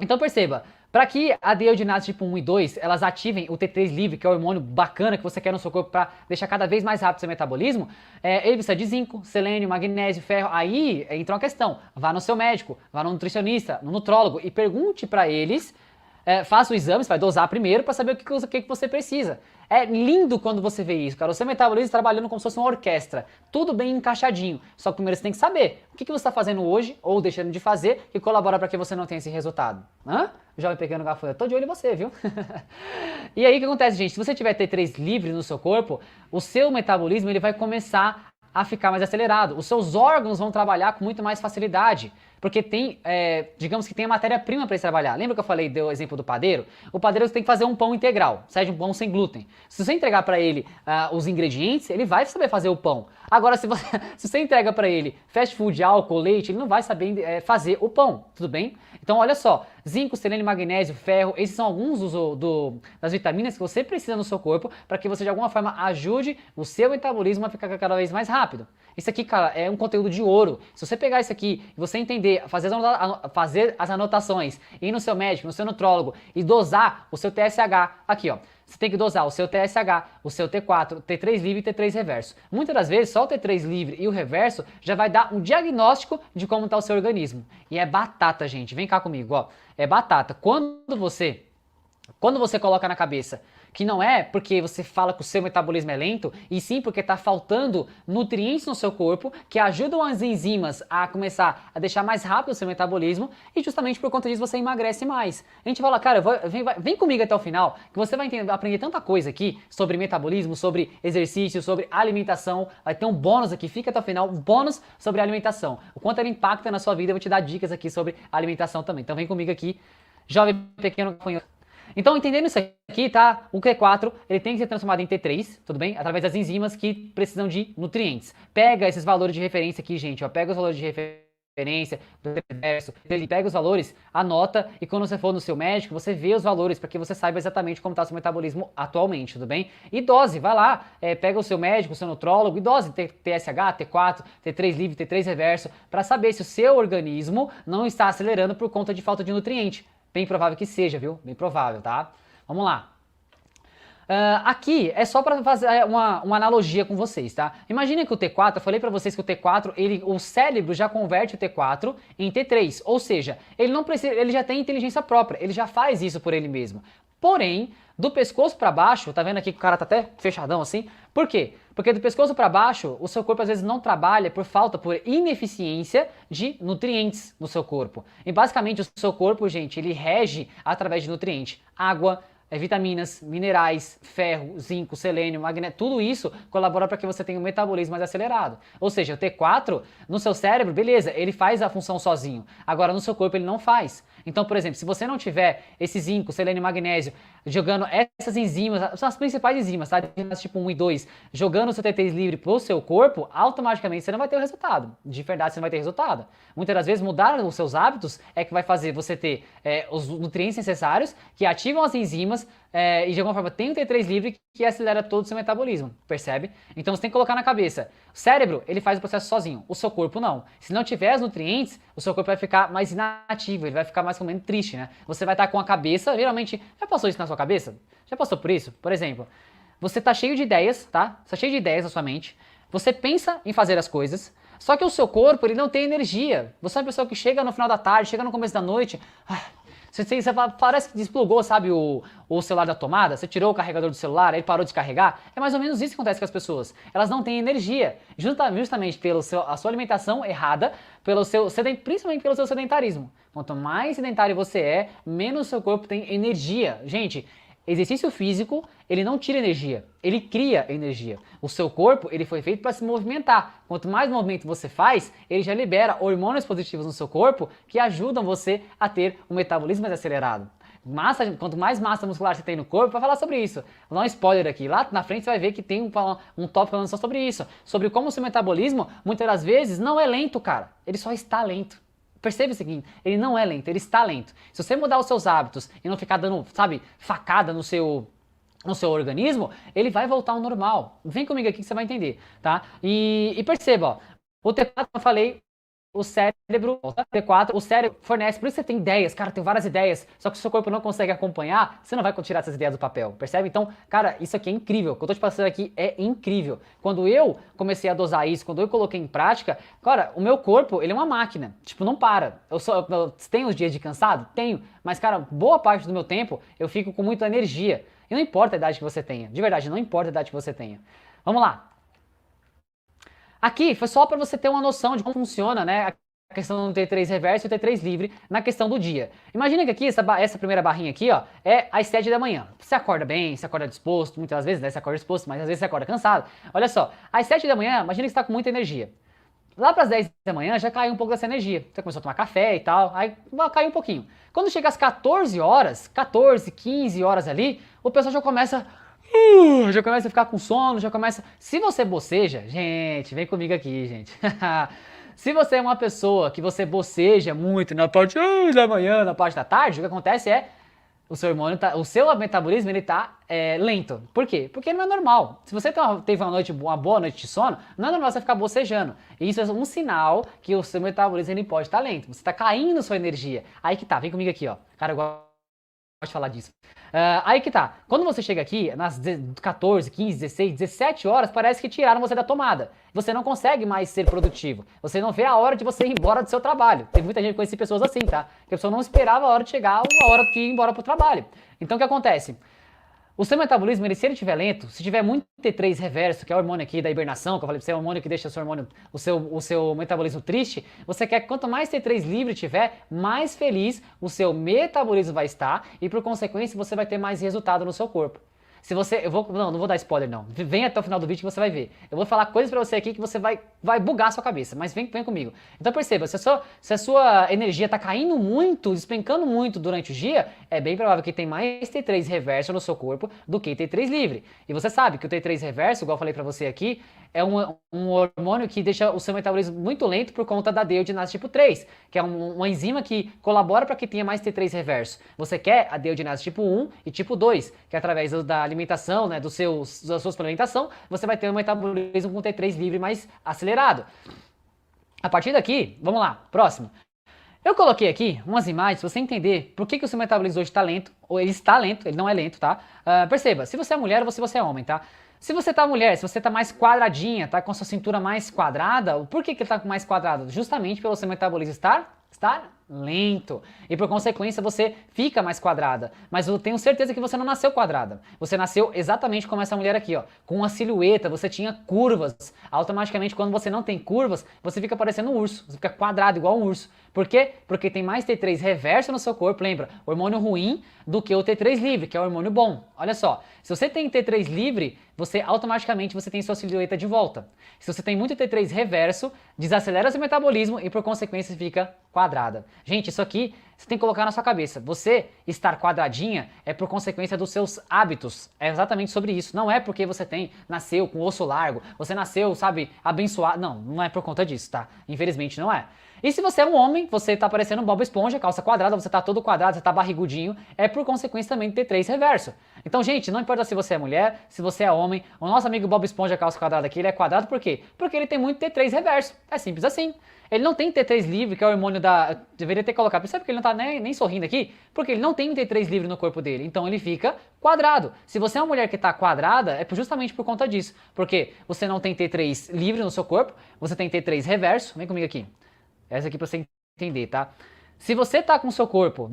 Então perceba, para que a deiodinase tipo 1 e 2 elas ativem o T3 livre, que é o hormônio bacana que você quer no seu corpo para deixar cada vez mais rápido seu metabolismo, ele precisa de zinco, selênio, magnésio, ferro. Aí entra uma questão: vá no seu médico, vá no nutricionista, no nutrólogo e pergunte para eles. Faça o exame, você vai dosar primeiro para saber o que você precisa. É lindo quando você vê isso, cara. O seu metabolismo trabalhando como se fosse uma orquestra. Tudo bem encaixadinho. Só que primeiro você tem que saber o que você está fazendo hoje ou deixando de fazer que colabora para que você não tenha esse resultado. Jovem pequeno gafanhoto, tô de olho em você, viu? E aí o que acontece, gente? Se você tiver T3 livre no seu corpo, o seu metabolismo ele vai começar a ficar mais acelerado. Os seus órgãos vão trabalhar com muito mais facilidade. Porque tem, digamos que tem a matéria-prima para eles trabalhar. Lembra que eu falei, deu o exemplo do padeiro? O padeiro tem que fazer um pão integral, seja um pão sem glúten. Se você entregar para ele os ingredientes, ele vai saber fazer o pão. Agora, se você entrega para ele fast food, álcool, leite, ele não vai saber fazer o pão, tudo bem? Então, olha só, zinco, selênio, magnésio, ferro, esses são alguns das vitaminas que você precisa no seu corpo para que você, de alguma forma, ajude o seu metabolismo a ficar cada vez mais rápido. Isso aqui, cara, é um conteúdo de ouro. Se você pegar isso aqui e você entender, fazer as anotações, ir no seu médico, no seu nutrólogo e dosar o seu TSH, aqui ó, você tem que dosar o seu TSH, o seu T4, T3 livre e T3 reverso. Muitas das vezes só o T3 livre e o reverso já vai dar um diagnóstico de como está o seu organismo. E é batata, gente, vem cá comigo, ó, é batata. Quando você coloca na cabeça que não é porque você fala que o seu metabolismo é lento, e sim porque está faltando nutrientes no seu corpo que ajudam as enzimas a começar a deixar mais rápido o seu metabolismo, e justamente por conta disso você emagrece mais. A gente fala, cara, vem comigo até o final, que você vai aprender tanta coisa aqui sobre metabolismo, sobre exercício, sobre alimentação. Vai ter um bônus aqui, fica até o final, um bônus sobre alimentação. O quanto ela impacta na sua vida, eu vou te dar dicas aqui sobre alimentação também. Então vem comigo aqui, jovem pequeno gafanhoto. Então, entendendo isso aqui, tá? O T4, ele tem que ser transformado em T3, tudo bem? Através das enzimas que precisam de nutrientes. Pega esses valores de referência aqui, gente, ó. Pega os valores de referência do reverso, pega os valores, anota, e quando você for no seu médico, você vê os valores para que você saiba exatamente como está o seu metabolismo atualmente, tudo bem? E dose, vai lá, pega o seu médico, o seu nutrólogo, e dose TSH, T4, T3 livre, T3 reverso, para saber se o seu organismo não está acelerando por conta de falta de nutriente. Bem provável que seja, viu? Bem provável, tá? Vamos lá. Aqui é só para fazer uma analogia com vocês, tá? Imagine que o T4, eu falei para vocês que o T4, o cérebro já converte o T4 em T3, ou seja, ele não precisa, ele já tem inteligência própria, ele já faz isso por ele mesmo. Porém, do pescoço para baixo, tá vendo aqui que o cara tá até fechadão assim? Por quê? Porque do pescoço para baixo, o seu corpo às vezes não trabalha por ineficiência de nutrientes no seu corpo. E basicamente o seu corpo, gente, ele rege através de nutrientes. Água, vitaminas, minerais, ferro, zinco, selênio, magnésio, tudo isso colabora para que você tenha um metabolismo mais acelerado. Ou seja, o T4 no seu cérebro, beleza, ele faz a função sozinho. Agora no seu corpo ele não faz. Então, por exemplo, se você não tiver esse zinco, selênio e magnésio, jogando essas enzimas, são as principais enzimas, tá? Tipo 1 e 2, jogando o seu T3 livre pro seu corpo, automaticamente você não vai ter o resultado. De verdade, você não vai ter resultado. Muitas das vezes, mudar os seus hábitos é que vai fazer você ter os nutrientes necessários que ativam as enzimas e de alguma forma tem o T3 livre que acelera todo o seu metabolismo, percebe? Então você tem que colocar na cabeça, o cérebro ele faz o processo sozinho, o seu corpo não. Se não tiver os nutrientes, o seu corpo vai ficar mais inativo, ele vai ficar mais ou menos triste, né? Você vai estar com a cabeça, geralmente, já passou isso na sua cabeça? Já passou por isso? Por exemplo, você tá cheio de ideias, tá? Você tá cheio de ideias na sua mente, você pensa em fazer as coisas, só que o seu corpo ele não tem energia. Você é uma pessoa que chega no final da tarde, chega no começo da noite, você parece que desplugou, sabe, o celular da tomada, você tirou o carregador do celular, ele parou de carregar. É mais ou menos isso que acontece com as pessoas. Elas não têm energia, justamente pela sua alimentação errada, principalmente pelo seu sedentarismo. Quanto mais sedentário você é, menos o seu corpo tem energia. Gente, exercício físico, ele não tira energia, ele cria energia. O seu corpo, ele foi feito para se movimentar. Quanto mais movimento você faz, ele já libera hormônios positivos no seu corpo que ajudam você a ter um metabolismo mais acelerado. quanto mais massa muscular você tem no corpo, vai falar sobre isso. Vou dar um spoiler aqui. Lá na frente você vai ver que tem um tópico falando só sobre isso. Sobre como o seu metabolismo, muitas das vezes, não é lento, cara. Ele só está lento. Perceba o seguinte, ele não é lento, ele está lento. Se você mudar os seus hábitos e não ficar dando, sabe, facada no seu organismo, ele vai voltar ao normal. Vem comigo aqui que você vai entender, tá? E perceba, ó, o T4, eu falei, o cérebro, o T4, o cérebro fornece, por isso você tem ideias, cara, tem várias ideias, só que se o seu corpo não consegue acompanhar, você não vai tirar essas ideias do papel, percebe? Então, cara, isso aqui é incrível, o que eu tô te passando aqui é incrível. Quando eu comecei a dosar isso, quando eu coloquei em prática, cara, o meu corpo, ele é uma máquina, tipo, não para. Eu tenho os dias de cansado? Tenho, mas, cara, boa parte do meu tempo eu fico com muita energia. E não importa a idade que você tenha, de verdade, não importa a idade que você tenha. Vamos lá. Aqui foi só para você ter uma noção de como funciona, né, a questão do T3 reverso e o T3 livre na questão do dia. Imagina que aqui, essa primeira barrinha aqui, ó, é às 7 da manhã. Você acorda bem, você acorda disposto, muitas vezes, né, você acorda disposto, mas às vezes você acorda cansado. Olha só, às 7 da manhã, imagina que você está com muita energia. Lá para as 10 da manhã já caiu um pouco dessa energia. Você começou a tomar café e tal, aí caiu um pouquinho. Quando chega às 14 horas, 14, 15 horas ali, o pessoal já começa a ficar com sono, já começa... Se você boceja, gente, vem comigo aqui, gente. Se você é uma pessoa que você boceja muito na parte da manhã, na parte da tarde, o que acontece é o seu hormônio o seu metabolismo ele tá lento. Por quê? Porque não é normal. Se você teve uma boa noite de sono, não é normal você ficar bocejando. E isso é um sinal que o seu metabolismo ele pode estar lento. Você está caindo sua energia. Aí que tá, vem comigo aqui, ó. Cara, eu gosto de falar disso. Aí que tá, quando você chega aqui, nas 14, 15, 16, 17 horas, parece que tiraram você da tomada. Você não consegue mais ser produtivo. Você não vê a hora de você ir embora do seu trabalho. Tem muita gente que conhece pessoas assim, tá? Que a pessoa não esperava a hora de chegar, a hora de ir embora pro trabalho. Então o que acontece? O seu metabolismo, se ele estiver lento, se tiver muito T3 reverso, que é o hormônio aqui da hibernação, que eu falei pra você, é o hormônio que deixa o seu metabolismo triste, você quer que quanto mais T3 livre tiver, mais feliz o seu metabolismo vai estar e por consequência você vai ter mais resultado no seu corpo. Se você, não vou dar spoiler não, vem até o final do vídeo que você vai ver. Eu vou falar coisas pra você aqui que você vai bugar a sua cabeça, mas vem comigo. Então perceba, se a sua energia tá caindo muito, despencando muito durante o dia, é bem provável que tem mais T3 reverso no seu corpo do que T3 livre. E você sabe que o T3 reverso, igual eu falei pra você aqui, é um hormônio que deixa o seu metabolismo muito lento por conta da deiodinase tipo 3, que é uma enzima que colabora para que tenha mais T3 reverso. Você quer a deiodinase tipo 1 e tipo 2, que através da alimentação, né, da sua suplementação, você vai ter um metabolismo com T3 livre mais acelerado. A partir daqui, vamos lá, próximo. Eu coloquei aqui umas imagens para você entender por que o seu metabolismo hoje está lento, ou ele está lento, ele não é lento, tá? Perceba, se você é mulher ou se você é homem, tá? Se você tá mulher, se você tá mais quadradinha, tá com a sua cintura mais quadrada, por que ele tá com mais quadrado? Justamente pelo seu metabolismo estar lento. E por consequência você fica mais quadrada. Mas eu tenho certeza que você não nasceu quadrada. Você nasceu exatamente como essa mulher aqui, ó. Com uma silhueta, você tinha curvas. Automaticamente quando você não tem curvas, você fica parecendo um urso. Você fica quadrado igual um urso. Por quê? Porque tem mais T3 reverso no seu corpo, lembra? Hormônio ruim do que o T3 livre, que é o hormônio bom. Olha só, se você tem T3 livre, você automaticamente tem sua silhueta de volta. Se você tem muito T3 reverso, desacelera seu metabolismo e por consequência fica quadrada. Gente, isso aqui você tem que colocar na sua cabeça. Você estar quadradinha é por consequência dos seus hábitos. É exatamente sobre isso. Não é porque você nasceu com osso largo, você nasceu, sabe, abençoado. Não é por conta disso, tá? Infelizmente não é. E se você é um homem, você tá parecendo um Bob Esponja, calça quadrada, você tá todo quadrado, você tá barrigudinho, é por consequência também de T3 reverso. Então, gente, não importa se você é mulher, se você é homem, o nosso amigo Bob Esponja, calça quadrada aqui, ele é quadrado por quê? Porque ele tem muito T3 reverso. É simples assim. Ele não tem T3 livre, que é o hormônio da... Deveria ter colocado. Percebe que ele não tá nem sorrindo aqui? Porque ele não tem um T3 livre no corpo dele. Então ele fica quadrado. Se você é uma mulher que tá quadrada, é justamente por conta disso. Porque você não tem T3 livre no seu corpo, você tem T3 reverso. Vem comigo aqui. Essa aqui pra você entender, tá? Se você tá com o seu corpo,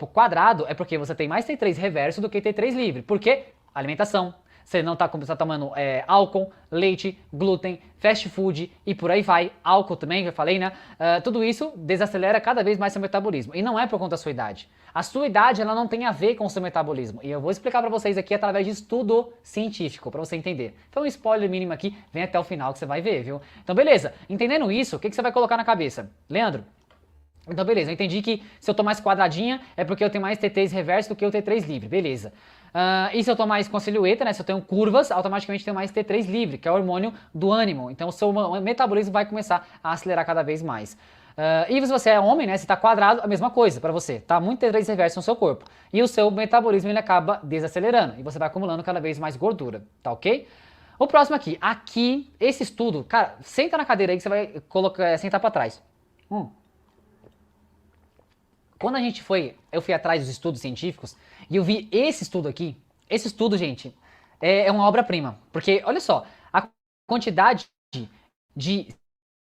quadrado, é porque você tem mais T3 reverso do que T3 livre. Por quê? Alimentação. Você não tá tomando álcool, leite, glúten, fast food e por aí vai. Álcool também, que eu falei, né? Tudo isso desacelera cada vez mais seu metabolismo. E não é por conta da sua idade. A sua idade, ela não tem a ver com o seu metabolismo. E eu vou explicar pra vocês aqui através de estudo científico, pra você entender. Então, um spoiler mínimo aqui, vem até o final que você vai ver, viu? Então, beleza. Entendendo isso, o que você vai colocar na cabeça? Leandro, Então, beleza, eu entendi que se eu tô mais quadradinha é porque eu tenho mais T3 reverso do que o T3 livre, beleza. E se eu tô mais com silhueta, né, se eu tenho curvas, automaticamente tenho mais T3 livre, que é o hormônio do ânimo. Então, o seu metabolismo vai começar a acelerar cada vez mais. E se você é homem, né, se tá quadrado, a mesma coisa pra você, tá? Muito T3 reverso no seu corpo. E o seu metabolismo, ele acaba desacelerando, e você vai acumulando cada vez mais gordura, tá ok? O próximo aqui, esse estudo, cara, senta na cadeira aí que você vai sentar pra trás. Quando eu fui atrás dos estudos científicos e eu vi esse estudo aqui, esse estudo, gente, é uma obra-prima. Porque, olha só, a quantidade de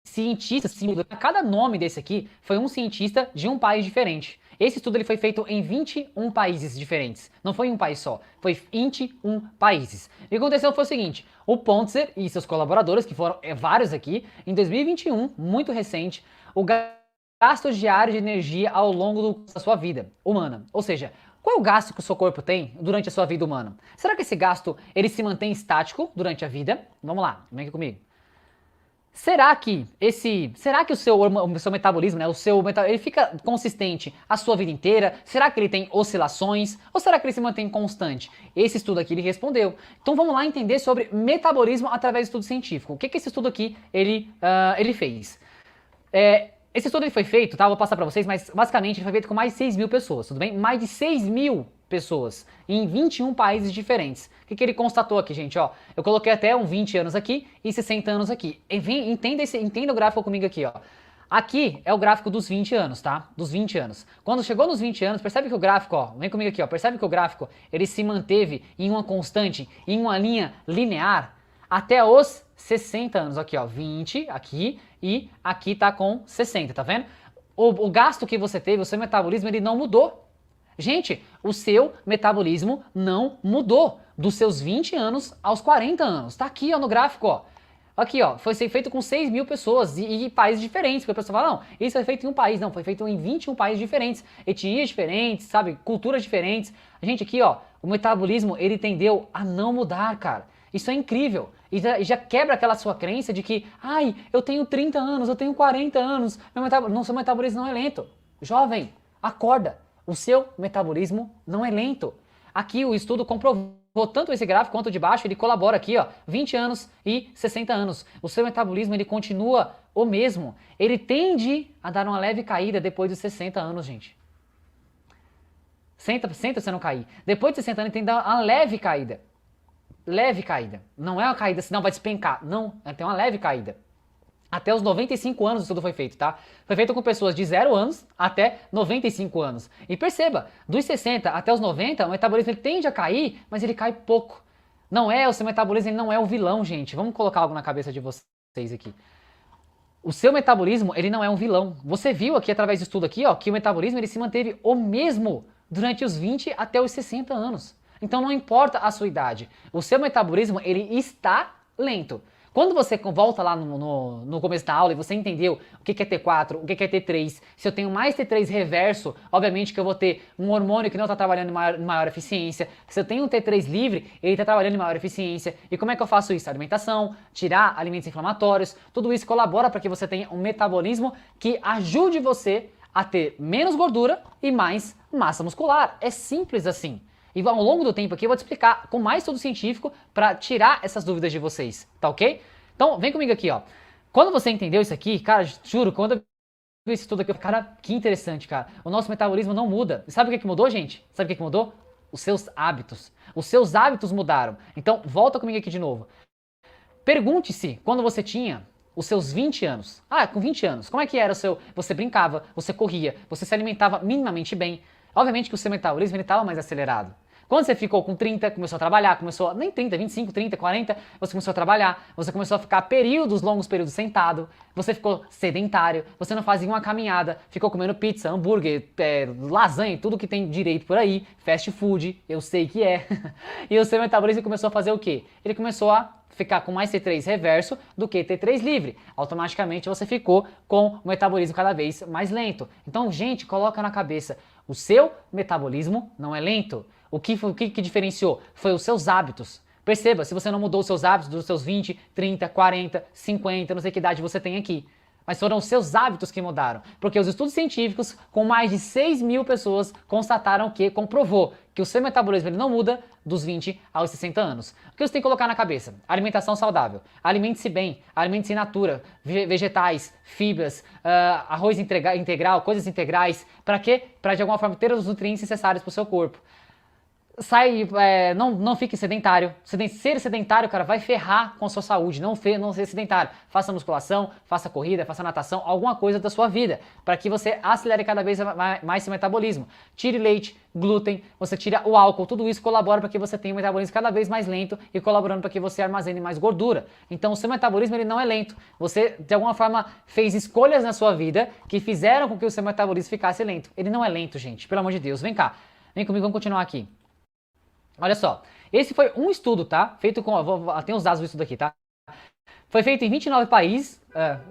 cientistas, cada nome desse aqui foi um cientista de um país diferente. Esse estudo ele foi feito em 21 países diferentes. Não foi em um país só, foi 21 países. E o que aconteceu foi o seguinte, o Pontzer e seus colaboradores, que foram vários aqui, em 2021, muito recente, o gasto diário de energia ao longo da sua vida humana. Ou seja, qual é o gasto que o seu corpo tem durante a sua vida humana? Será que esse gasto ele se mantém estático durante a vida? Vamos lá, vem aqui comigo. Será que o seu metabolismo, né, ele fica consistente a sua vida inteira? Será que ele tem oscilações? Ou será que ele se mantém constante? Esse estudo aqui ele respondeu. Então vamos lá entender sobre metabolismo através do estudo científico. O que esse estudo aqui ele fez? Esse estudo ele foi feito, tá? Vou passar pra vocês, mas basicamente ele foi feito com mais de 6 mil pessoas, tudo bem? Mais de 6 mil pessoas em 21 países diferentes. O que ele constatou aqui, gente? Ó, eu coloquei até 20 anos aqui e 60 anos aqui. Entenda o gráfico comigo aqui, ó. Aqui é o gráfico dos 20 anos, tá? Dos 20 anos. Quando chegou nos 20 anos, percebe que o gráfico, ó, vem comigo aqui, ó. Percebe que o gráfico, ele se manteve em uma constante, em uma linha linear até os 60 anos. Aqui, ó, 20 aqui e aqui tá com 60, tá vendo? O gasto que você teve, o seu metabolismo, ele não mudou. Gente, o seu metabolismo não mudou dos seus 20 anos aos 40 anos. Tá aqui, ó, no gráfico, ó. Aqui, ó, foi feito com 6 mil pessoas e países diferentes. Porque a pessoa fala, não, isso foi feito em um país. Não, foi feito em 21 países diferentes. Etnias diferentes, sabe? Culturas diferentes. Gente, aqui, ó, o metabolismo, ele tendeu a não mudar, cara. Isso é incrível. E já quebra aquela sua crença de que, ai, eu tenho 30 anos, eu tenho 40 anos, seu metabolismo não é lento. Jovem, acorda. O seu metabolismo não é lento. Aqui o estudo comprovou tanto esse gráfico quanto o de baixo, ele colabora aqui, ó, 20 anos e 60 anos. O seu metabolismo, ele continua o mesmo. Ele tende a dar uma leve caída depois dos 60 anos, gente. Senta você não cair. Depois de 60 anos, ele tem que dar uma leve caída. Leve caída. Não é uma caída, senão vai despencar. Não, tem uma leve caída. Até os 95 anos o estudo foi feito, tá? Foi feito com pessoas de 0 anos até 95 anos. E perceba, dos 60 até os 90, o metabolismo ele tende a cair, mas ele cai pouco. O seu metabolismo ele não é o vilão, gente. Vamos colocar algo na cabeça de vocês aqui. O seu metabolismo, ele não é um vilão. Você viu aqui, através do estudo aqui, ó, que o metabolismo ele se manteve o mesmo durante os 20 até os 60 anos. Então não importa a sua idade. O seu metabolismo, ele está lento. Quando você volta lá no começo da aula e você entendeu o que é T4, o que é T3, se eu tenho mais T3 reverso, obviamente que eu vou ter um hormônio que não está trabalhando em maior eficiência. Se eu tenho um T3 livre, ele está trabalhando em maior eficiência. E como é que eu faço isso? Alimentação, tirar alimentos inflamatórios, tudo isso colabora para que você tenha um metabolismo que ajude você a ter menos gordura e mais massa muscular. É simples assim. E ao longo do tempo aqui eu vou te explicar com mais estudo científico para tirar essas dúvidas de vocês, tá ok? Então vem comigo aqui, ó. Quando você entendeu isso aqui, cara, juro, quando eu vi esse estudo aqui, cara, que interessante, cara. O nosso metabolismo não muda. Sabe o que mudou, gente? Sabe o que mudou? Os seus hábitos. Os seus hábitos mudaram. Então volta comigo aqui de novo. Pergunte-se, quando você tinha os seus 20 anos. Com 20 anos, como é que era o seu... Você brincava, você corria, você se alimentava minimamente bem. Obviamente que o seu metabolismo estava mais acelerado. Quando você ficou com 30, começou a trabalhar, nem 30, 25, 30, 40, você começou a trabalhar, você começou a ficar longos períodos sentado, você ficou sedentário, você não fazia uma caminhada, ficou comendo pizza, hambúrguer, lasanha, tudo que tem direito por aí, fast food, eu sei que é. E o seu metabolismo começou a fazer o quê? Ele começou a ficar com mais T3 reverso do que T3 livre. Automaticamente você ficou com o metabolismo cada vez mais lento. Então, gente, coloca na cabeça, o seu metabolismo não é lento. O que diferenciou? Foi os seus hábitos. Perceba, se você não mudou os seus hábitos dos seus 20, 30, 40, 50, não sei que idade você tem aqui. mas foram os seus hábitos que mudaram. Porque os estudos científicos, com mais de 6.000 pessoas, constataram comprovou que o seu metabolismo ele não muda dos 20 aos 60 anos. O que você tem que colocar na cabeça? Alimentação saudável. Alimente-se bem, alimente-se in natura, vegetais, fibras, arroz integral, coisas integrais. Para quê? Para de alguma forma ter os nutrientes necessários para o seu corpo. Não fique sedentário. Ser sedentário, cara, vai ferrar com a sua saúde. Não ser sedentário. Faça musculação, faça corrida, faça natação, alguma coisa da sua vida, para que você acelere cada vez mais seu metabolismo. Tire leite, glúten, você tira o álcool, tudo isso colabora para que você tenha um metabolismo cada vez mais lento e colaborando para que você armazene mais gordura. Então o seu metabolismo ele não é lento. Você, de alguma forma, fez escolhas na sua vida que fizeram com que o seu metabolismo ficasse lento. Ele não é lento, gente. Pelo amor de Deus. Vem cá. Vem comigo, vamos continuar aqui. Olha só, esse foi um estudo, tá? Feito com, tem os dados do estudo aqui, tá? Foi feito em 29 países,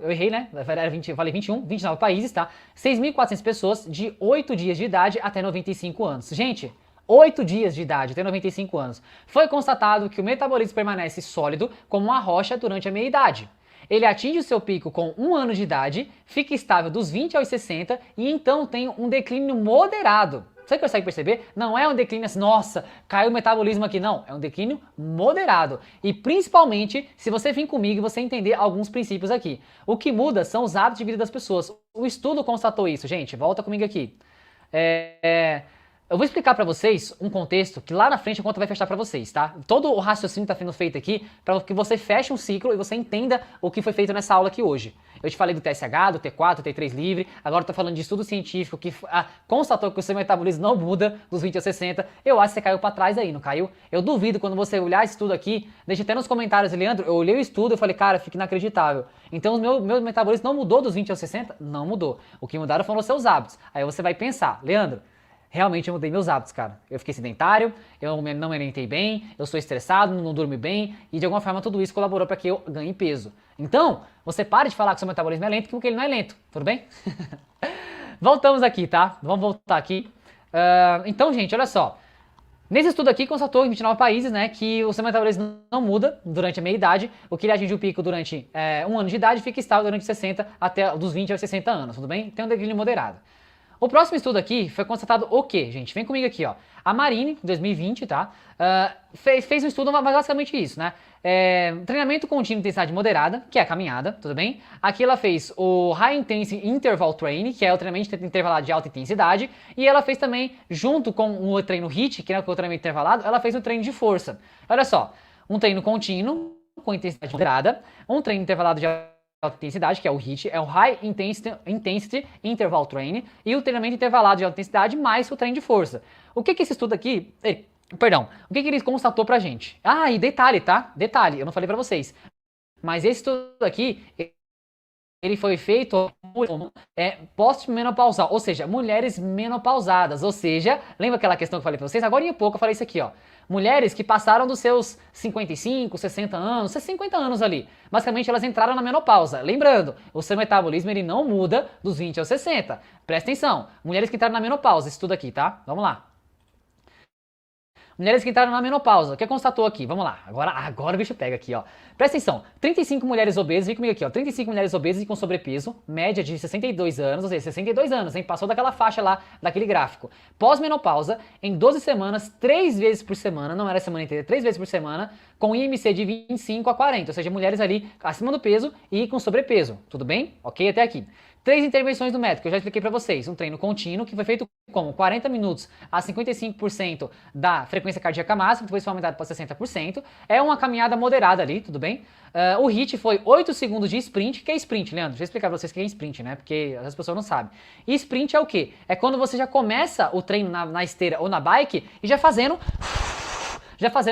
eu errei, né? Eu falei 29 países, tá? 6.400 pessoas de 8 dias de idade até 95 anos. Gente, 8 dias de idade até 95 anos. Foi constatado que o metabolismo permanece sólido como uma rocha durante a meia-idade. Ele atinge o seu pico com 1 ano de idade, fica estável dos 20 aos 60 e então tem um declínio moderado. Você consegue perceber? Não é um declínio assim, nossa, caiu o metabolismo aqui, não. É um declínio moderado. E principalmente, se você vir comigo e você entender alguns princípios aqui. O que muda são os hábitos de vida das pessoas. O estudo constatou isso, gente. Volta comigo aqui. Eu vou explicar pra vocês um contexto que lá na frente a conta vai fechar pra vocês, tá? Todo o raciocínio tá sendo feito aqui para que você feche um ciclo e você entenda o que foi feito nessa aula aqui hoje. Eu te falei do TSH, do T4, do T3 livre, agora eu tô falando de estudo científico que constatou que o seu metabolismo não muda dos 20 aos 60. Eu acho que você caiu pra trás aí, não caiu? Eu duvido quando você olhar esse estudo aqui, deixa até nos comentários, Leandro, eu olhei o estudo e falei, cara, fica inacreditável. Então o meu metabolismo não mudou dos 20 aos 60? Não mudou. O que mudaram foram os seus hábitos. Aí você vai pensar, Leandro, realmente eu mudei meus hábitos, cara. Eu fiquei sedentário, eu não me alimentei bem, eu sou estressado, não durmo bem e de alguma forma tudo isso colaborou para que eu ganhe peso. Então, você para de falar que seu metabolismo é lento porque ele não é lento, tudo bem? Voltamos aqui, tá? Vamos voltar aqui. Então, gente, olha só. Nesse estudo aqui constatou em 29 países, né, que o seu metabolismo não muda durante a meia-idade, o que ele atinge o pico durante 1 ano de idade fica estável durante 60 até dos 20 aos 60 anos, tudo bem? Tem um declínio moderado. O próximo estudo aqui foi constatado o quê, gente? Vem comigo aqui, ó. A Marine, em 2020, tá? Fez um estudo, mas basicamente isso, né? Treinamento contínuo de intensidade moderada, que é a caminhada, tudo bem? Aqui ela fez o High Intensity Interval Training, que é o treinamento intervalado de alta intensidade, e ela fez também, junto com o treino HIIT, que é o treinamento intervalado, ela fez um treino de força. Olha só, um treino contínuo, com intensidade moderada, um treino intervalado de alta intensidade, que é o HIIT, é o High Intensity Interval Training, e o treinamento intervalado de alta intensidade mais o treino de força. O que esse estudo aqui, o que ele constatou pra gente? E detalhe, tá? Detalhe, eu não falei pra vocês, mas esse estudo aqui, ele foi feito pós-menopausal, ou seja, mulheres menopausadas, ou seja, lembra aquela questão que eu falei pra vocês? Agora em pouco eu falei isso aqui, ó. Mulheres que passaram dos seus 55, 60 anos, 50 anos ali. Basicamente elas entraram na menopausa. Lembrando, o seu metabolismo ele não muda dos 20 aos 60. Presta atenção, mulheres que entraram na menopausa, isso tudo aqui, tá? Vamos lá. Mulheres que entraram na menopausa, o que constatou aqui? Vamos lá, agora o bicho pega aqui, ó. Presta atenção, 35 mulheres obesas, vem comigo aqui, ó. 35 mulheres obesas e com sobrepeso, média de 62 anos, ou seja, 62 anos, hein? Passou daquela faixa lá, daquele gráfico. Pós-menopausa, em 12 semanas, 3 vezes por semana, não era a semana inteira, 3 vezes por semana, com IMC de 25 a 40, ou seja, mulheres ali acima do peso e com sobrepeso, tudo bem? Ok até aqui. 3 intervenções do médico, eu já expliquei pra vocês. Um treino contínuo, que foi feito como 40 minutos a 55% da frequência cardíaca máxima, depois foi aumentado para 60%. É uma caminhada moderada ali, tudo bem? O HIIT foi 8 segundos de sprint. O que é sprint, Leandro? Deixa eu explicar pra vocês o que é sprint, né? Porque as pessoas não sabem. E sprint é o quê? É quando você já começa o treino na esteira ou na bike e já fazendo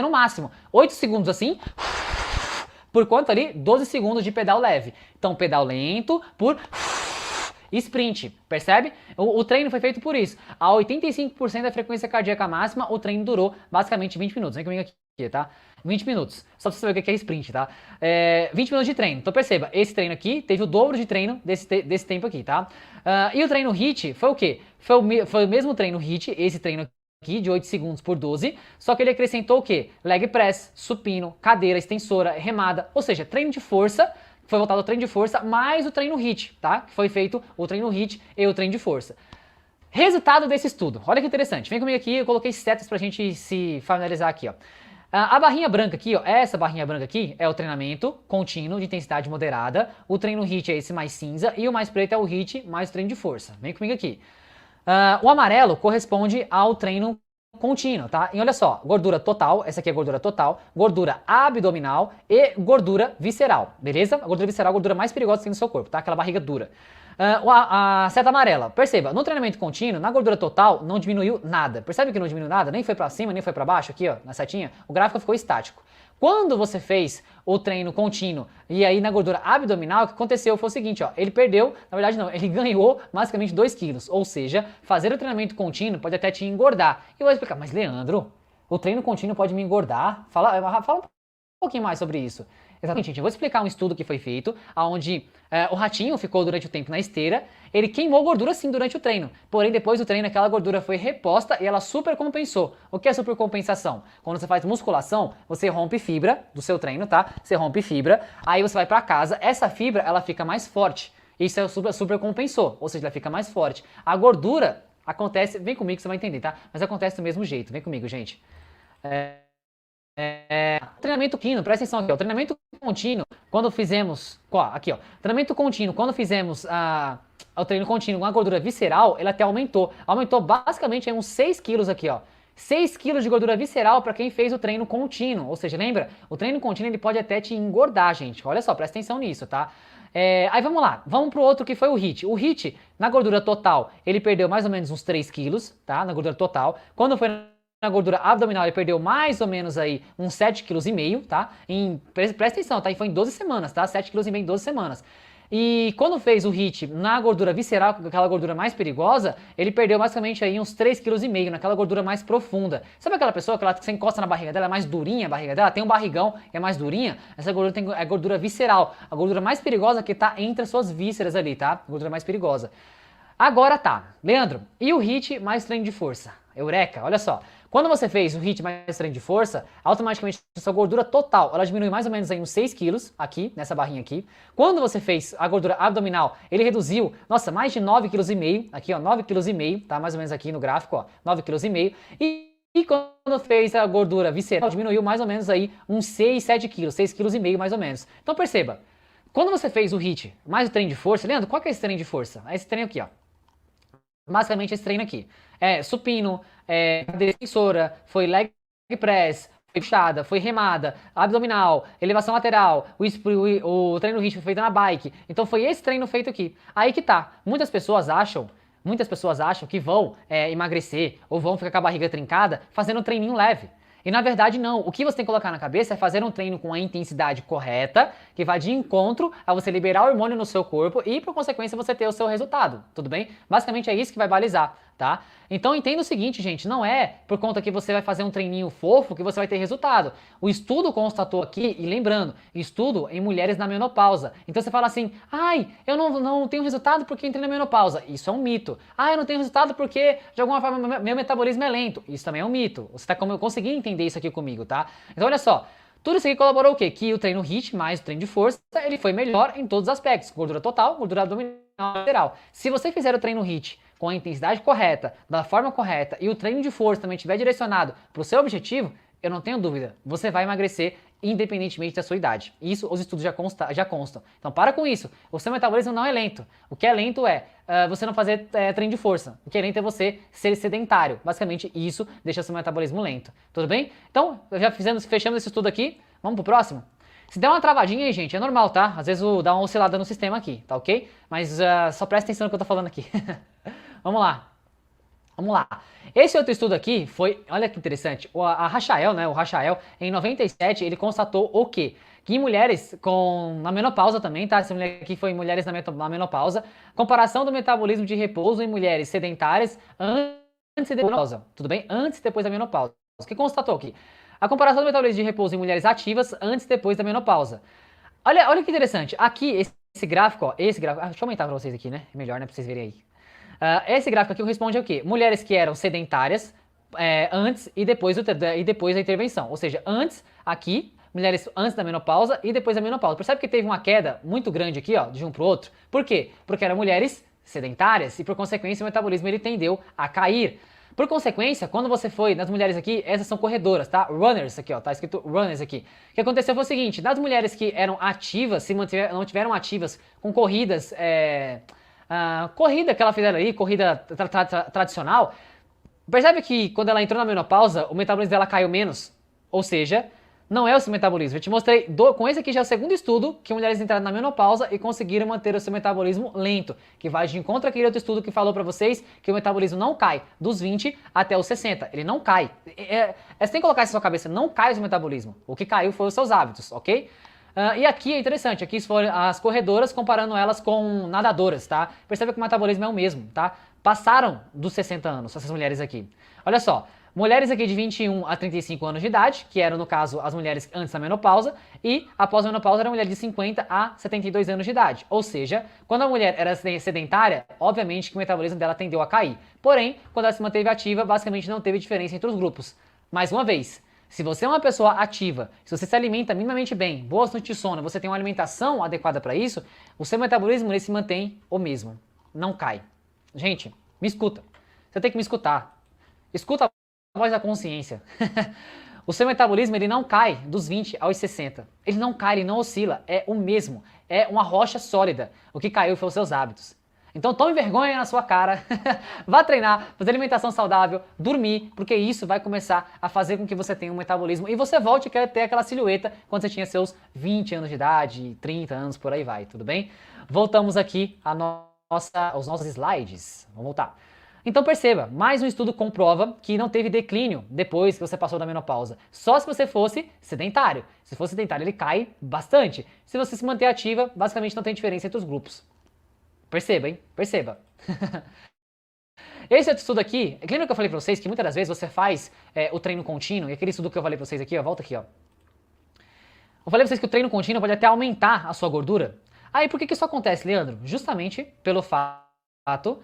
o máximo. 8 segundos assim, por quanto ali? 12 segundos de pedal leve. Então, pedal lento por sprint, percebe? O treino foi feito por isso. A 85% da frequência cardíaca máxima, o treino durou basicamente 20 minutos. Vem comigo aqui, tá? 20 minutos. Só pra você saber o que é sprint, tá? 20 minutos de treino. Então perceba, esse treino aqui teve o dobro de treino desse tempo aqui, tá? E o treino HIIT foi o quê? Foi o mesmo treino HIIT, esse treino aqui de 8 segundos por 12, só que ele acrescentou o quê? Leg press, supino, cadeira extensora, remada, ou seja, treino de força foi voltado ao treino de força mais o treino HIIT, tá? Que foi feito o treino HIIT e o treino de força. Resultado desse estudo, olha que interessante, vem comigo aqui, eu coloquei setas pra gente se familiarizar aqui, ó. A barrinha branca aqui, ó, essa barrinha branca aqui é o treinamento contínuo de intensidade moderada, o treino HIIT é esse mais cinza e o mais preto é o HIIT mais o treino de força, vem comigo aqui. O amarelo corresponde ao treino contínuo, tá? E olha só, gordura total, essa aqui é gordura total, gordura abdominal e gordura visceral, beleza? A gordura visceral é a gordura mais perigosa que tem no seu corpo, tá? Aquela barriga dura. A seta amarela, perceba, no treinamento contínuo, na gordura total, não diminuiu nada. Percebe que não diminuiu nada? Nem foi pra cima, nem foi pra baixo, aqui ó, na setinha, o gráfico ficou estático. Quando você fez o treino contínuo e aí na gordura abdominal, o que aconteceu foi o seguinte, ó, ele perdeu, na verdade não, ele ganhou basicamente 2 quilos, ou seja, fazer o treinamento contínuo pode até te engordar. E eu vou explicar, mas Leandro, o treino contínuo pode me engordar? Fala um pouquinho mais sobre isso. Exatamente, gente, eu vou explicar um estudo que foi feito, onde o ratinho ficou durante o tempo na esteira, ele queimou gordura sim durante o treino, porém depois do treino aquela gordura foi reposta e ela supercompensou. O que é supercompensação? Quando você faz musculação, você rompe fibra do seu treino, tá? Você rompe fibra, aí você vai pra casa, essa fibra ela fica mais forte, isso é o supercompensou, ou seja, ela fica mais forte. A gordura acontece, vem comigo que você vai entender, tá? Mas acontece do mesmo jeito, vem comigo, gente. Treinamento contínuo, presta atenção aqui, ó. Treinamento contínuo, quando fizemos, aqui ó, treinamento contínuo, quando fizemos o treino contínuo com a gordura visceral, ele até aumentou basicamente uns 6 quilos aqui, ó. 6 quilos de gordura visceral para quem fez o treino contínuo, ou seja, lembra? O treino contínuo ele pode até te engordar, gente, olha só, presta atenção nisso, tá? Aí vamos lá, vamos pro outro que foi o HIIT. O HIIT, na gordura total, ele perdeu mais ou menos uns 3 quilos, tá? Na gordura total. Quando foi na gordura abdominal, ele perdeu mais ou menos aí uns 7,5 kg, tá? Presta atenção, tá? E foi em 12 semanas, tá? 7,5 kg em 12 semanas. E quando fez o HIIT na gordura visceral, aquela gordura mais perigosa, ele perdeu basicamente aí uns 3,5 kg, naquela gordura mais profunda. Sabe aquela pessoa que você encosta na barriga dela, é mais durinha a barriga dela, tem um barrigão e é mais durinha? Essa gordura é gordura visceral, a gordura mais perigosa que tá entre as suas vísceras ali, tá? A gordura mais perigosa. Agora tá, Leandro, e o HIIT mais treino de força? Eureka, olha só. Quando você fez o HIIT mais treino de força, automaticamente a sua gordura total, ela diminui mais ou menos aí uns 6 quilos, aqui, nessa barrinha aqui. Quando você fez a gordura abdominal, ele reduziu, nossa, mais de 9,5 kg, aqui ó, 9,5 kg, tá mais ou menos aqui no gráfico, ó, 9,5 kg. E quando fez a gordura visceral, diminuiu mais ou menos aí uns 6, 7 quilos, 6,5 kg mais ou menos. Então perceba, quando você fez o HIIT mais o treino de força, Leandro, qual que é esse treino de força? É esse treino aqui, ó. Basicamente esse treino aqui. Supino, defensora, foi leg press, foi puxada, foi remada, abdominal, elevação lateral, o treino HIIT foi feito na bike. Então foi esse treino feito aqui. Aí que tá. Muitas pessoas acham que vão emagrecer ou vão ficar com a barriga trincada fazendo um treininho leve. E na verdade não, o que você tem que colocar na cabeça é fazer um treino com a intensidade correta, que vai de encontro a você liberar o hormônio no seu corpo e por consequência você ter o seu resultado, tudo bem? Basicamente é isso que vai balizar, tá? Então entenda o seguinte, gente, não é por conta que você vai fazer um treininho fofo que você vai ter resultado. O estudo constatou aqui, e lembrando, estudo em mulheres na menopausa. Então você fala assim, ai, eu não tenho resultado porque entrei na menopausa. Isso é um mito. Ah, eu não tenho resultado porque de alguma forma meu metabolismo é lento. Isso também é um mito. Você tá conseguindo entender isso aqui comigo, tá? Então olha só, tudo isso aqui colaborou o quê? Que o treino HIIT mais o treino de força, ele foi melhor em todos os aspectos. Gordura total, gordura abdominal, lateral. Se você fizer o treino HIIT com a intensidade correta, da forma correta e o treino de força também estiver direcionado para o seu objetivo, eu não tenho dúvida, você vai emagrecer independentemente da sua idade. Isso os estudos já constam. Então para com isso, o seu metabolismo não é lento. O que é lento é você não fazer treino de força. O que é lento é você ser sedentário. Basicamente isso deixa o seu metabolismo lento. Tudo bem? Então, fechamos esse estudo aqui, vamos pro próximo? Se der uma travadinha aí, gente, é normal, tá? Às vezes dá uma oscilada no sistema aqui, tá ok? Mas só presta atenção no que eu tô falando aqui. Vamos lá. Vamos lá. Esse outro estudo aqui foi, olha que interessante, a Rachael, né, o Rachael, em 97, ele constatou o quê? Que em mulheres na menopausa também, tá? Essa mulher aqui foi em mulheres na menopausa, comparação do metabolismo de repouso em mulheres sedentárias antes e depois da menopausa, tudo bem? Antes e depois da menopausa. O que constatou aqui? A comparação do metabolismo de repouso em mulheres ativas antes e depois da menopausa. Olha que interessante, aqui, esse gráfico, ó, deixa eu aumentar pra vocês aqui, né? É melhor, né, pra vocês verem aí. Esse gráfico aqui corresponde ao quê? Mulheres que eram sedentárias antes e depois da intervenção. Ou seja, antes aqui, mulheres antes da menopausa e depois da menopausa. Percebe que teve uma queda muito grande aqui, ó, de um pro outro? Por quê? Porque eram mulheres sedentárias e por consequência o metabolismo ele tendeu a cair. Por consequência, quando você foi nas mulheres aqui, essas são corredoras, tá? Runners aqui, ó, tá escrito runners aqui. O que aconteceu foi o seguinte, das mulheres que eram ativas, não tiveram ativas com corridas, corrida que ela fizeram aí, corrida tradicional, percebe que quando ela entrou na menopausa, o metabolismo dela caiu menos? Ou seja, não é o seu metabolismo. Eu te mostrei, com esse aqui já é o segundo estudo, que mulheres entraram na menopausa e conseguiram manter o seu metabolismo lento, que vai de encontro àquele outro estudo que falou pra vocês que o metabolismo não cai dos 20 até os 60. Ele não cai. Você tem que colocar isso na sua cabeça, não cai o seu metabolismo. O que caiu foi os seus hábitos, ok? E aqui é interessante, aqui foram as corredoras comparando elas com nadadoras, tá? Percebe que o metabolismo é o mesmo, tá? Passaram dos 60 anos, essas mulheres aqui. Olha só, mulheres aqui de 21 a 35 anos de idade, que eram no caso as mulheres antes da menopausa, e após a menopausa era a mulher de 50 a 72 anos de idade. Ou seja, quando a mulher era sedentária, obviamente que o metabolismo dela tendeu a cair. Porém, quando ela se manteve ativa, basicamente não teve diferença entre os grupos. Mais uma vez, se você é uma pessoa ativa, se você se alimenta minimamente bem, boas noites de sono, você tem uma alimentação adequada para isso, o seu metabolismo ele se mantém o mesmo, não cai. Gente, me escuta. Você tem que me escutar. Escuta a voz da consciência. O seu metabolismo ele não cai dos 20 aos 60. Ele não cai, ele não oscila, é o mesmo. É uma rocha sólida. O que caiu foi os seus hábitos. Então tome vergonha na sua cara, vá treinar, fazer alimentação saudável, dormir, porque isso vai começar a fazer com que você tenha um metabolismo e você volte a ter aquela silhueta quando você tinha seus 20 anos de idade, 30 anos, por aí vai, tudo bem? Voltamos aqui aos nossos slides, vamos voltar. Então perceba, mais um estudo comprova que não teve declínio depois que você passou da menopausa. Só se você fosse sedentário. Se fosse sedentário ele cai bastante. Se você se manter ativa, basicamente não tem diferença entre os grupos. Perceba, hein? Perceba. Esse outro estudo aqui, lembra que eu falei pra vocês que muitas das vezes você faz o treino contínuo, e aquele estudo que eu falei pra vocês aqui, ó, volta aqui, ó. Eu falei pra vocês que o treino contínuo pode até aumentar a sua gordura. Aí por que isso acontece, Leandro? Justamente pelo fato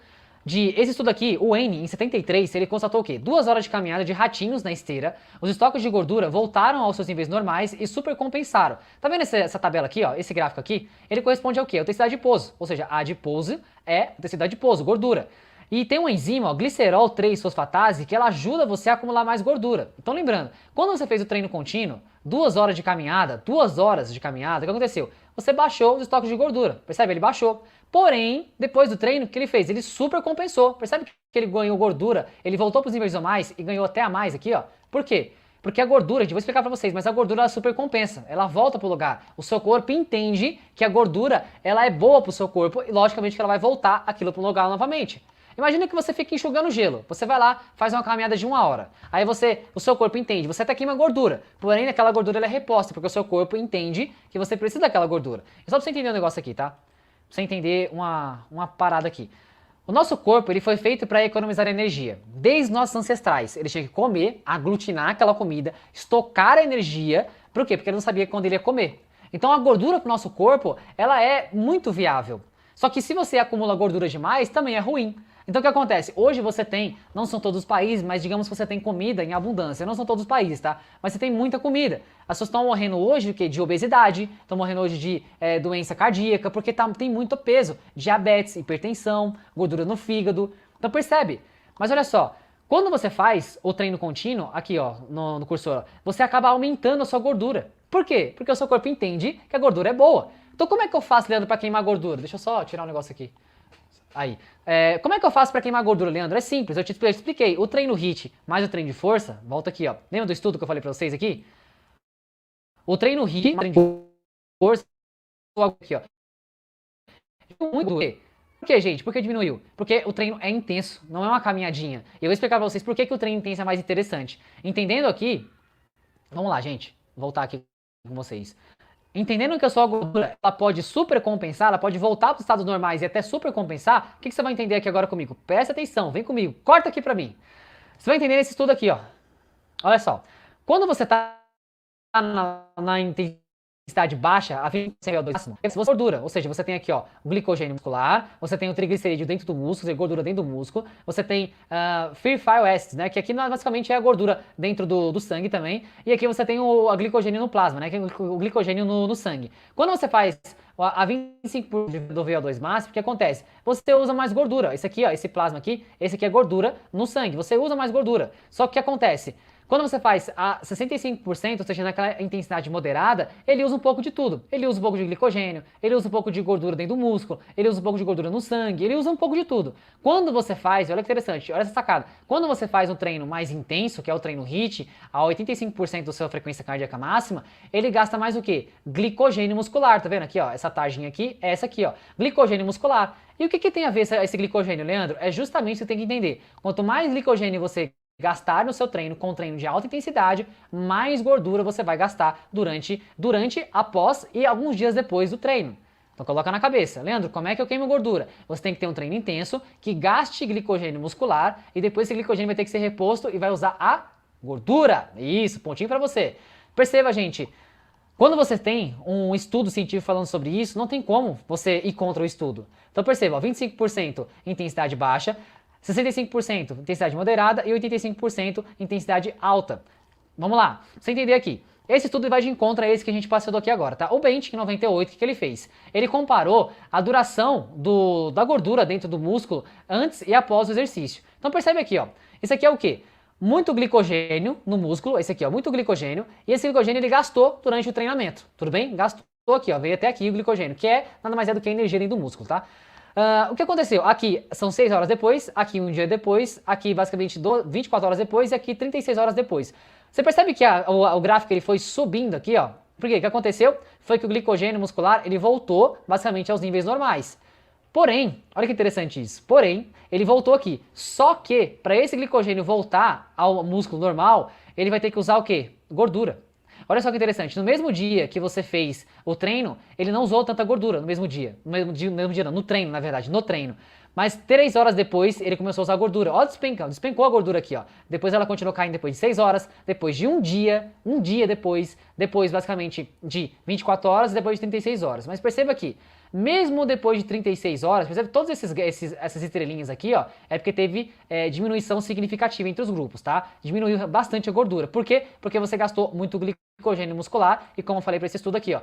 de esse estudo aqui, o Wayne, em 73, ele constatou o quê? 2 horas de caminhada de ratinhos na esteira, os estoques de gordura voltaram aos seus níveis normais e supercompensaram. Tá vendo essa tabela aqui, ó? Esse gráfico aqui? Ele corresponde ao quê? A obesidade adiposo, ou seja, a adipose é obesidade adiposo, gordura. E tem uma enzima, ó, glicerol 3-fosfatase, que ela ajuda você a acumular mais gordura. Então lembrando, quando você fez o treino contínuo, 2 horas de caminhada, o que aconteceu? Você baixou os estoques de gordura, percebe? Ele baixou. Porém, depois do treino, o que ele fez? Ele super compensou. Percebe que ele ganhou gordura? Ele voltou para os níveis normais e ganhou até a mais aqui, ó. Por quê? Porque a gordura, eu vou explicar para vocês, mas a gordura ela super compensa. Ela volta pro lugar. O seu corpo entende que a gordura, ela é boa pro seu corpo e logicamente que ela vai voltar aquilo pro lugar novamente. Imagina que você fica enxugando gelo. Você vai lá, faz uma caminhada de 1 hora. Aí o seu corpo entende, você até queima gordura. Porém, aquela gordura ela é reposta, porque o seu corpo entende que você precisa daquela gordura. É só pra você entender um negócio aqui, tá? Pra você entender uma parada aqui. O nosso corpo ele foi feito para economizar energia. Desde nossos ancestrais, eles tinham que comer, aglutinar aquela comida, estocar a energia. Por quê? Porque ele não sabia quando ele ia comer. Então a gordura para o nosso corpo, ela é muito viável. Só que se você acumula gordura demais, também é ruim. Então o que acontece? Hoje você tem, não são todos os países, mas digamos que você tem comida em abundância. Não são todos os países, tá? Mas você tem muita comida. As pessoas estão morrendo hoje de obesidade, estão morrendo hoje de doença cardíaca, porque tem muito peso. Diabetes, hipertensão, gordura no fígado. Então percebe? Mas olha só, quando você faz o treino contínuo, aqui ó, no cursor, você acaba aumentando a sua gordura. Por quê? Porque o seu corpo entende que a gordura é boa. Então como é que eu faço, Leandro, para queimar gordura? Deixa eu só tirar um negócio aqui. Aí. Como é que eu faço para queimar gordura, Leandro? É simples, eu te expliquei. O treino HIIT mais o treino de força, volta aqui, ó. Lembra do estudo que eu falei para vocês aqui? O treino HIIT mais o treino de força, aqui, ó. Por quê, gente? Por que diminuiu? Porque o treino é intenso, não é uma caminhadinha. E eu vou explicar para vocês por que o treino intenso é mais interessante. Entendendo aqui, vamos lá, gente, vou voltar aqui com vocês. Entendendo que a sua gordura ela pode supercompensar, ela pode voltar para os estados normais e até supercompensar, o que você vai entender aqui agora comigo? Presta atenção, vem comigo, corta aqui para mim. Você vai entender esse estudo aqui, ó. Olha só, quando você está na intensidade intensidade baixa, a 20% VO2 máximo, é gordura, ou seja, você tem aqui, ó, o glicogênio muscular, você tem o triglicerídeo dentro do músculo, gordura dentro do músculo, você tem free fatty acids, né, que aqui basicamente é a gordura dentro do sangue também, e aqui você tem a glicogênio no plasma, né, que é o glicogênio no sangue. Quando você faz a 25% do VO2 máximo, o que acontece? Você usa mais gordura, esse aqui, ó, esse plasma aqui, esse aqui é gordura no sangue, você usa mais gordura, só que o que acontece? Quando você faz a 65%, ou seja, naquela intensidade moderada, ele usa um pouco de tudo. Ele usa um pouco de glicogênio, ele usa um pouco de gordura dentro do músculo, ele usa um pouco de gordura no sangue, ele usa um pouco de tudo. Quando você faz, olha que interessante, olha essa sacada, quando você faz um treino mais intenso, que é o treino HIIT, a 85% da sua frequência cardíaca máxima, ele gasta mais o quê? Glicogênio muscular, tá vendo aqui, ó, essa tarjinha aqui, é essa aqui, ó, glicogênio muscular. E o que tem a ver esse glicogênio, Leandro? É justamente isso que você tem que entender. Quanto mais glicogênio você gastar no seu treino com treino de alta intensidade, mais gordura você vai gastar durante, após e alguns dias depois do treino. Então coloca na cabeça, Leandro, como é que eu queimo gordura? Você tem que ter um treino intenso, que gaste glicogênio muscular e depois esse glicogênio vai ter que ser reposto e vai usar a gordura. Isso, pontinho pra você. Perceba, gente, quando você tem um estudo científico falando sobre isso, não tem como você ir contra o estudo. Então perceba, ó, 25% intensidade baixa, 65% intensidade moderada e 85% intensidade alta. Vamos lá, pra você entender aqui. Esse estudo vai de encontro a esse que a gente passou aqui agora, tá? O Bench, em 98, o que ele fez? Ele comparou a duração da gordura dentro do músculo antes e após o exercício. Então percebe aqui, ó. Isso aqui é o quê? Muito glicogênio no músculo, esse aqui, ó, muito glicogênio, e esse glicogênio ele gastou durante o treinamento, tudo bem? Gastou aqui, ó, veio até aqui o glicogênio, que nada mais é do que a energia dentro do músculo, tá? O que aconteceu? Aqui são 6 horas depois, aqui um dia depois, aqui basicamente 24 horas depois e aqui 36 horas depois. Você percebe que o gráfico ele foi subindo aqui, ó. Por quê? O que aconteceu? Foi que o glicogênio muscular ele voltou basicamente aos níveis normais. Porém, olha que interessante isso, porém, ele voltou aqui. Só que, para esse glicogênio voltar ao músculo normal, ele vai ter que usar o quê? Gordura. Olha só que interessante, no mesmo dia que você fez o treino, ele não usou tanta gordura no mesmo dia. No mesmo dia não, no treino, na verdade, no treino. Mas 3 horas depois, ele começou a usar gordura. Ó, despencou a gordura aqui, ó. Depois ela continuou caindo depois de 6 horas, depois de um dia depois basicamente de 24 horas e depois de 36 horas. Mas perceba aqui, mesmo depois de 36 horas, percebe todas essas estrelinhas aqui, ó, é porque teve diminuição significativa entre os grupos, tá? Diminuiu bastante a gordura. Por quê? Porque você gastou muito glicogênio muscular e como eu falei para esse estudo aqui, ó,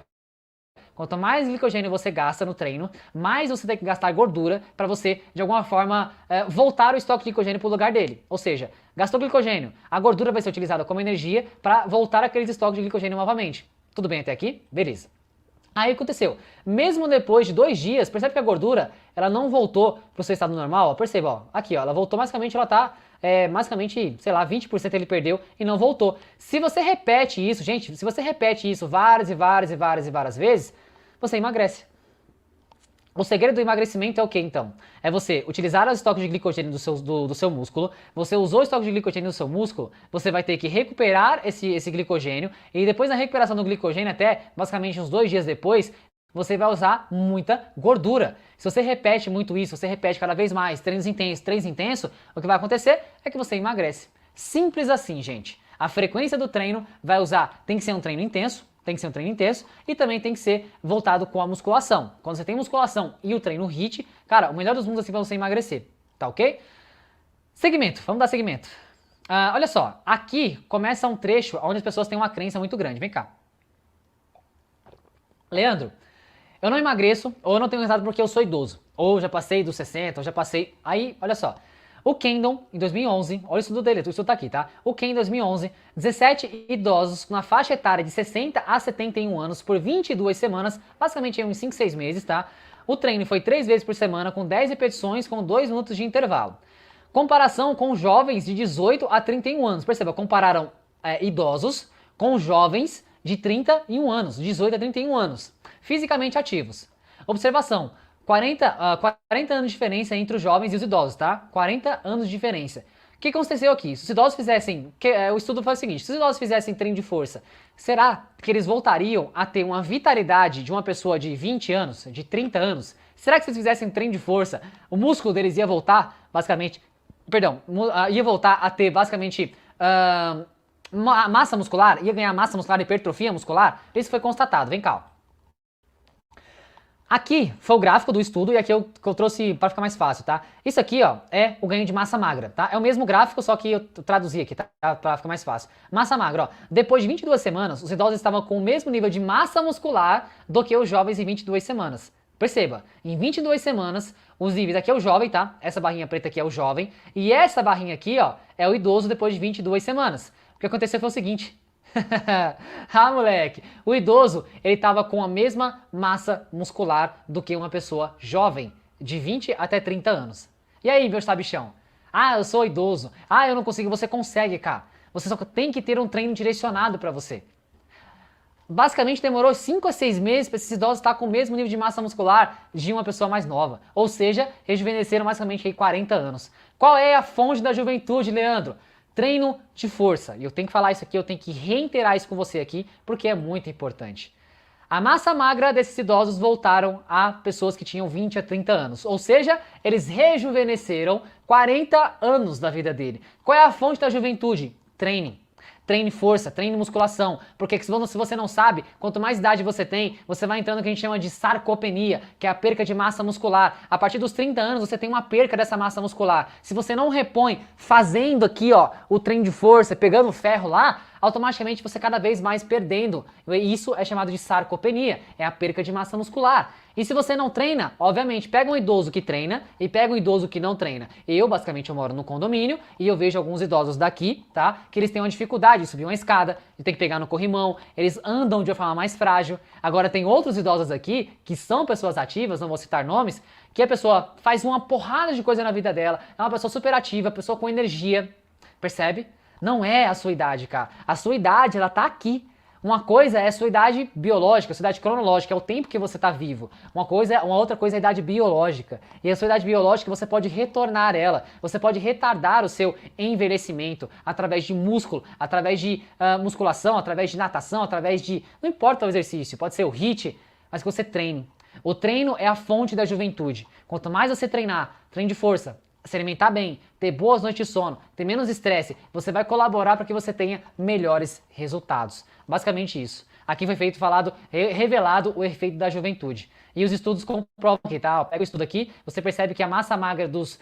quanto mais glicogênio você gasta no treino, mais você tem que gastar gordura para você, de alguma forma, voltar o estoque de glicogênio para o lugar dele. Ou seja, gastou glicogênio, a gordura vai ser utilizada como energia para voltar aqueles estoques de glicogênio novamente. Tudo bem até aqui? Beleza. Aí o que aconteceu? Mesmo depois de 2 dias, percebe que a gordura ela não voltou para o seu estado normal? Ó, perceba, ó, aqui ó, ela voltou basicamente, ela tá basicamente, sei lá, 20% ele perdeu e não voltou. Se você repete isso, gente, se você repete isso várias vezes, você emagrece. O segredo do emagrecimento é o que então? É você utilizar os estoques de glicogênio do seu músculo, você usou o estoque de glicogênio do seu músculo, você vai ter que recuperar esse glicogênio e depois da recuperação do glicogênio até basicamente uns 2 dias depois, você vai usar muita gordura. Se você repete muito isso, você repete cada vez mais, treinos intensos, o que vai acontecer é que você emagrece. Simples assim, gente. A frequência do treino tem que ser um treino intenso, e também tem que ser voltado com a musculação. Quando você tem musculação e o treino HIIT, cara, o melhor dos mundos assim pra você emagrecer, tá ok? Segmento, vamos dar segmento. Olha só, aqui começa um trecho onde as pessoas têm uma crença muito grande, vem cá. Leandro, eu não emagreço ou eu não tenho resultado porque eu sou idoso, ou já passei dos 60, ou já passei... Aí, olha só, o Kendall, em 2011, olha o estudo dele, o estudo tá aqui, tá? O Kendall, em 2011, 17 idosos na faixa etária de 60 a 71 anos por 22 semanas, basicamente uns 5, 6 meses, tá? O treino foi 3 vezes por semana, com 10 repetições, com 2 minutos de intervalo. Comparação com jovens de 18 a 31 anos. Perceba, compararam idosos com jovens de 31 anos, 18 a 31 anos, fisicamente ativos. Observação. 40 anos de diferença entre os jovens e os idosos, tá? 40 anos de diferença. O que aconteceu aqui? Se os idosos fizessem... o estudo faz o seguinte, se os idosos fizessem treino de força, será que eles voltariam a ter uma vitalidade de uma pessoa de 20 anos, de 30 anos? Será que se eles fizessem treino de força, o músculo deles ia voltar, basicamente... Perdão, ia voltar a ter, basicamente... massa muscular, ia ganhar massa muscular, hipertrofia muscular, isso foi constatado, vem cá. Aqui foi o gráfico do estudo e aqui que eu trouxe para ficar mais fácil, tá? Isso aqui, ó, é o ganho de massa magra, tá? É o mesmo gráfico, só que eu traduzi aqui, tá? Para ficar mais fácil. Massa magra, ó. Depois de 22 semanas, os idosos estavam com o mesmo nível de massa muscular do que os jovens em 22 semanas. Perceba, em 22 semanas, os níveis, aqui é o jovem, tá? Essa barrinha preta aqui é o jovem. E essa barrinha aqui, ó, é o idoso depois de 22 semanas. O que aconteceu foi o seguinte... Ah, moleque, o idoso, ele tava com a mesma massa muscular do que uma pessoa jovem, de 20 até 30 anos. E aí, meu sabichão? Ah, eu sou idoso. Ah, eu não consigo. Você consegue, cara. Você só tem que ter um treino direcionado pra você. Basicamente demorou 5 a 6 meses para esses idosos estar com o mesmo nível de massa muscular de uma pessoa mais nova. Ou seja, rejuvenesceram basicamente aí 40 anos. Qual é a fonte da juventude, Leandro? Treino de força. E eu tenho que falar isso aqui, eu tenho que reiterar isso com você aqui, porque é muito importante. A massa magra desses idosos voltaram a pessoas que tinham 20 a 30 anos. Ou seja, eles rejuvenesceram 40 anos da vida dele. Qual é a fonte da juventude? Treine. Treine força, treine musculação, porque se você não sabe, quanto mais idade você tem, você vai entrando no que a gente chama de sarcopenia, que é a perca de massa muscular. A partir dos 30 anos você tem uma perca dessa massa muscular. Se você não repõe fazendo aqui, ó, o treino de força, pegando o ferro lá, automaticamente você cada vez mais perdendo. Isso é chamado de sarcopenia, é a perca de massa muscular. E se você não treina, obviamente, pega um idoso que treina e pega um idoso que não treina. Basicamente, eu moro no condomínio e eu vejo alguns idosos daqui, tá? Que eles têm uma dificuldade de subir uma escada, de ter que pegar no corrimão, eles andam de uma forma mais frágil. Agora, tem outros idosos aqui, que são pessoas ativas, não vou citar nomes, que a pessoa faz uma porrada de coisa na vida dela, é uma pessoa super ativa, pessoa com energia, percebe? Não é a sua idade, cara. A sua idade, ela tá aqui. Uma coisa é a sua idade biológica, a sua idade cronológica, é o tempo que você está vivo. Uma outra coisa é a idade biológica. E a sua idade biológica você pode retornar ela, você pode retardar o seu envelhecimento através de músculo, através de musculação, através de natação, através de... Não importa o exercício, pode ser o HIIT, mas que você treine. O treino é a fonte da juventude. Quanto mais você treinar, treino de força, se alimentar bem, ter boas noites de sono, ter menos estresse, você vai colaborar para que você tenha melhores resultados. Basicamente isso. Aqui foi revelado o efeito da juventude. E os estudos comprovam que, tá? Pega o estudo aqui, você percebe que a massa magra dos